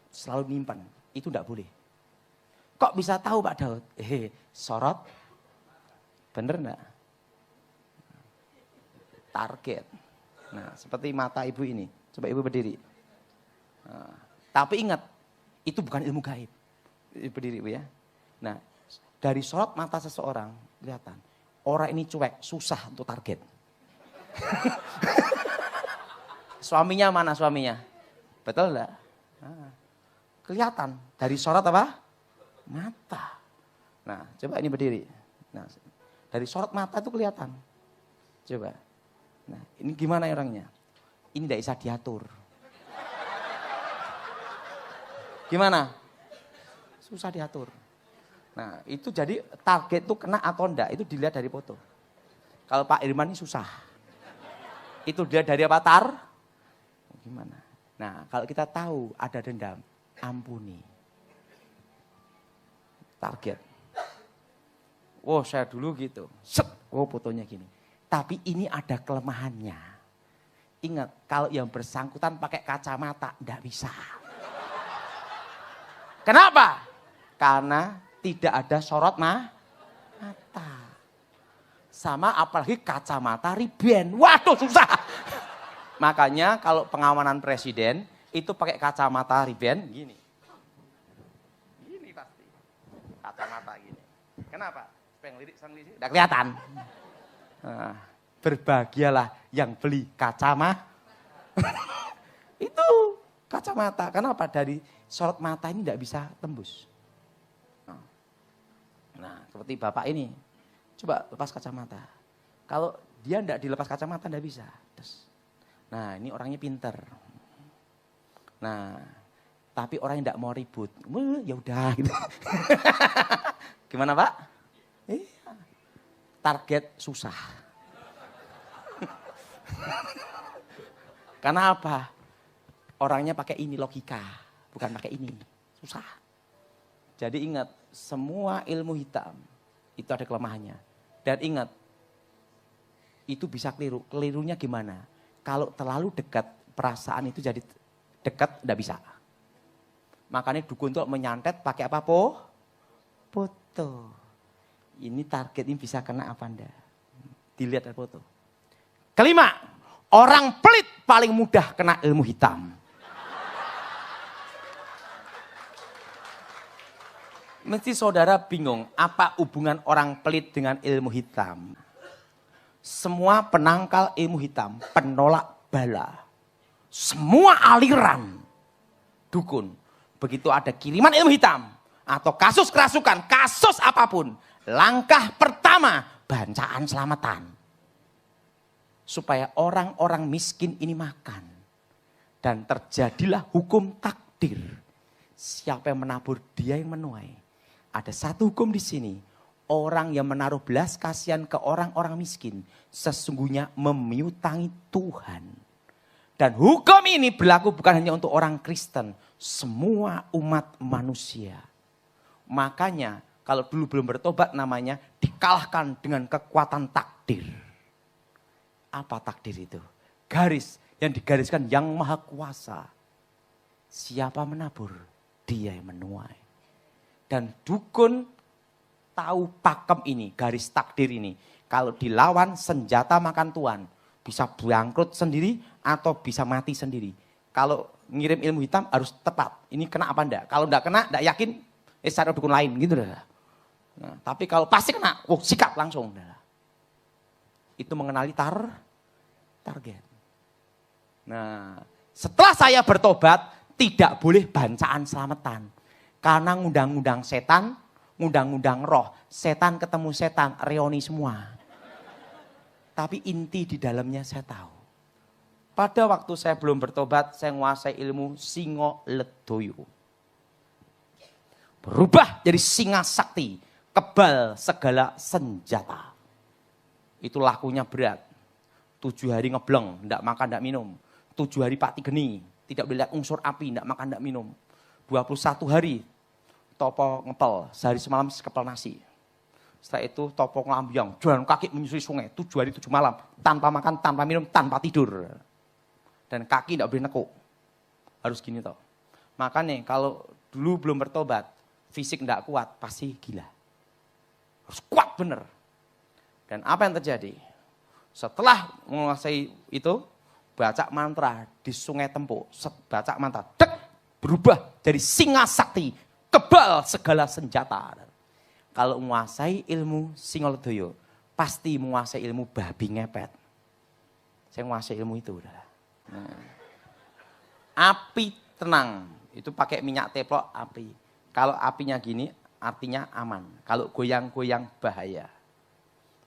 selalu nyimpan. Itu enggak boleh. Kok bisa tahu Pak Daud? Sorot. Bener enggak? Target. Nah, seperti mata ibu ini. Coba ibu berdiri. Nah, tapi ingat, itu bukan ilmu gaib. Berdiri ibu ya. Nah, Dari sorot mata seseorang, kelihatan. Orang ini cuek, susah untuk target. Suaminya mana suaminya? Betul enggak? Nah, kelihatan. Dari sorot apa? Mata. Nah, coba ini berdiri. Nah, dari sorot mata itu kelihatan. Coba. Nah, ini gimana orangnya? Ini tidak bisa diatur. Gimana? Susah diatur. Nah, itu jadi target itu kena atau enggak, itu dilihat dari foto. Kalau Pak Irman ini susah. Itu dia dari apa? Gimana? Nah, kalau kita tahu ada dendam, ampuni. Target. Oh, saya dulu gitu. Set, oh fotonya gini. Tapi ini ada kelemahannya. Ingat, kalau yang bersangkutan pakai kacamata, enggak bisa. Kenapa? Karena tidak ada sorot mata. Sama apalagi kacamata riben. Waduh susah. Makanya kalau pengamanan presiden itu pakai kacamata riben gini. Gini pasti. Kacamata gini. Kenapa? Supaya ngelirik sang lirik udah kelihatan. Nah, berbahagialah yang beli kacamata. Itu kacamata. Kenapa? Dari sorot mata ini tidak bisa tembus. Nah, seperti bapak ini, coba lepas kacamata. Kalau dia tidak dilepas kacamata, tidak bisa. Nah, ini orangnya pinter. Nah, tapi orang yang tidak mau ribut, ya udah. Gitu. Gimana Pak? Iya. Target susah. Karena apa? Orangnya pakai ini logika, bukan pakai ini. Susah. Jadi ingat, semua ilmu hitam itu ada kelemahannya. Dan ingat, itu bisa keliru. Kelirunya gimana? Kalau terlalu dekat, perasaan itu jadi dekat, tidak bisa. Makanya dukun itu menyantet pakai apa? Foto. Ini target ini bisa kena apa enggak? Dilihat dari foto. Kelima, orang pelit paling mudah kena ilmu hitam. Mesti saudara bingung, apa hubungan orang pelit dengan ilmu hitam? Semua penangkal ilmu hitam, penolak bala. Semua aliran dukun. Begitu ada kiriman ilmu hitam, atau kasus kerasukan, kasus apapun. Langkah pertama, bacaan selamatan. Supaya orang-orang miskin ini makan. Dan terjadilah hukum takdir. Siapa yang menabur, dia yang menuai. Ada satu hukum di sini. Orang yang menaruh belas kasihan ke orang-orang miskin. Sesungguhnya memiutangi Tuhan. Dan hukum ini berlaku bukan hanya untuk orang Kristen. Semua umat manusia. Makanya kalau dulu belum bertobat namanya dikalahkan dengan kekuatan takdir. Apa takdir itu? Garis yang digariskan yang maha kuasa. Siapa menabur, dia yang menuai. Dan dukun tahu pakem ini, garis takdir ini. Kalau dilawan senjata makan tuan. Bisa bangkrut sendiri atau bisa mati sendiri. Kalau ngirim ilmu hitam harus tepat. Ini kena apa enggak? Kalau enggak kena, enggak yakin, cari dukun lain gitu. Nah, tapi kalau pasti kena, sikat langsung. Itu mengenali target. Nah, setelah saya bertobat, tidak boleh bacaan selamatan. Karena ngundang-ngundang setan, ngundang-ngundang roh. Setan ketemu setan, reoni semua. Tapi inti di dalamnya saya tahu. Pada waktu saya belum bertobat, saya menguasai ilmu singo ledoyo. Berubah jadi singa sakti, kebal segala senjata. Itu lakunya berat. 7 hari ngebleng, tidak makan, tidak minum. 7 hari pati geni, tidak boleh lihat unsur api, tidak makan, tidak minum. 21 hari topo ngepel, sehari semalam sekepel nasi. Setelah itu topo ngelambiang, jalan kaki menyusuri sungai, 7 hari 7 malam. Tanpa makan, tanpa minum, tanpa tidur. Dan kaki tidak boleh nekuk. Harus gini toh. Makanya kalau dulu belum bertobat, fisik tidak kuat, pasti gila. Harus kuat bener. Dan apa yang terjadi? Setelah menguasai itu, baca mantra di sungai Tempo. Baca mantra, dek, berubah jadi singa sakti, kebal segala senjata. kalau menguasai ilmu Singoldoyo, pasti menguasai ilmu babi ngepet. Saya menguasai ilmu itu. Udah. Nah. Api tenang, itu pakai minyak teplok api. Kalau apinya gini, artinya aman. Kalau goyang-goyang bahaya.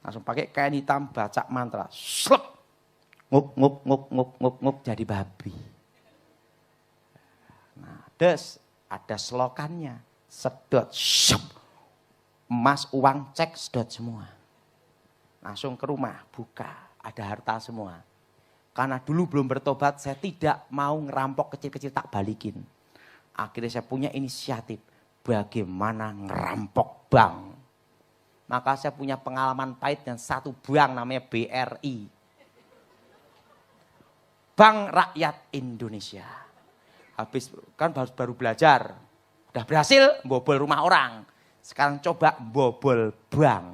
Langsung pakai kain hitam, baca mantra. Slep. Ngup, ngup, ngup, ngup, ngup, ngup, jadi babi. Nah, ada selokannya. Sedot, syup. Emas, uang, cek, sedot semua. Langsung ke rumah, buka. Ada harta semua. Karena dulu belum bertobat, saya tidak mau ngerampok kecil-kecil tak balikin. Akhirnya saya punya inisiatif. Bagaimana ngerampok bank. Maka saya punya pengalaman pahit dan satu bank namanya BRI. Bank Rakyat Indonesia. Habis kan baru belajar. Udah berhasil bobol rumah orang. Sekarang coba bobol bank.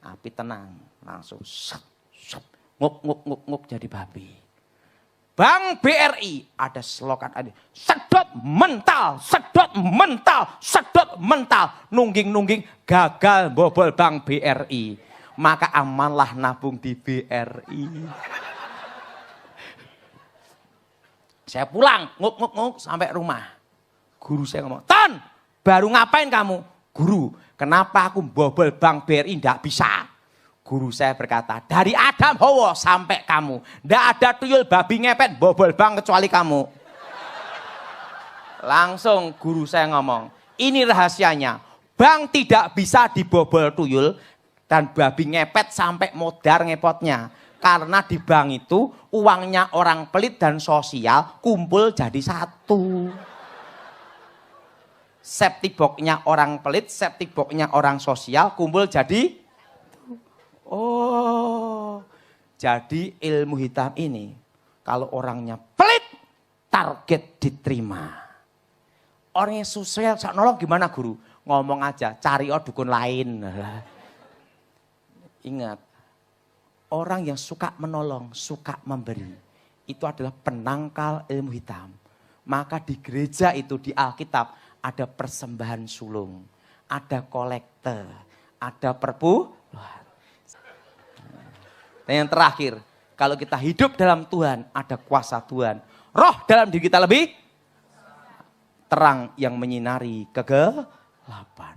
Api tenang. Langsung ngup, ngup, ngup, ngup jadi babi. Bank BRI ada slogan ada. Sedot mental, sedot mental, sedot mental. Nungging-nungging gagal bobol bank BRI. Maka amanlah nabung di BRI. Saya pulang, ngup, ngup, ngup sampai rumah. Guru saya ngomong, Ton, baru ngapain kamu? Guru, kenapa aku bobol bank BRI enggak bisa? Guru saya berkata, dari Adam Hawa sampai kamu. Tidak ada tuyul babi ngepet bobol bank kecuali kamu. Langsung guru saya ngomong, ini rahasianya. Bank tidak bisa dibobol tuyul dan babi ngepet sampai modar ngepotnya. Karena di bank itu uangnya orang pelit dan sosial kumpul jadi satu. Safety box-nya orang pelit, safety box-nya orang sosial kumpul jadi oh, jadi ilmu hitam ini kalau orangnya pelit, target diterima. Orang yang sosial nolong gimana guru? Ngomong aja, cari dukun lain. Ingat, orang yang suka menolong, suka memberi, itu adalah penangkal ilmu hitam. Maka di gereja itu, di Alkitab, ada persembahan sulung, ada kolekte, ada perpuluhan. Dan yang terakhir, kalau kita hidup dalam Tuhan, ada kuasa Tuhan. Roh dalam diri kita lebih terang yang menyinari kegelapan.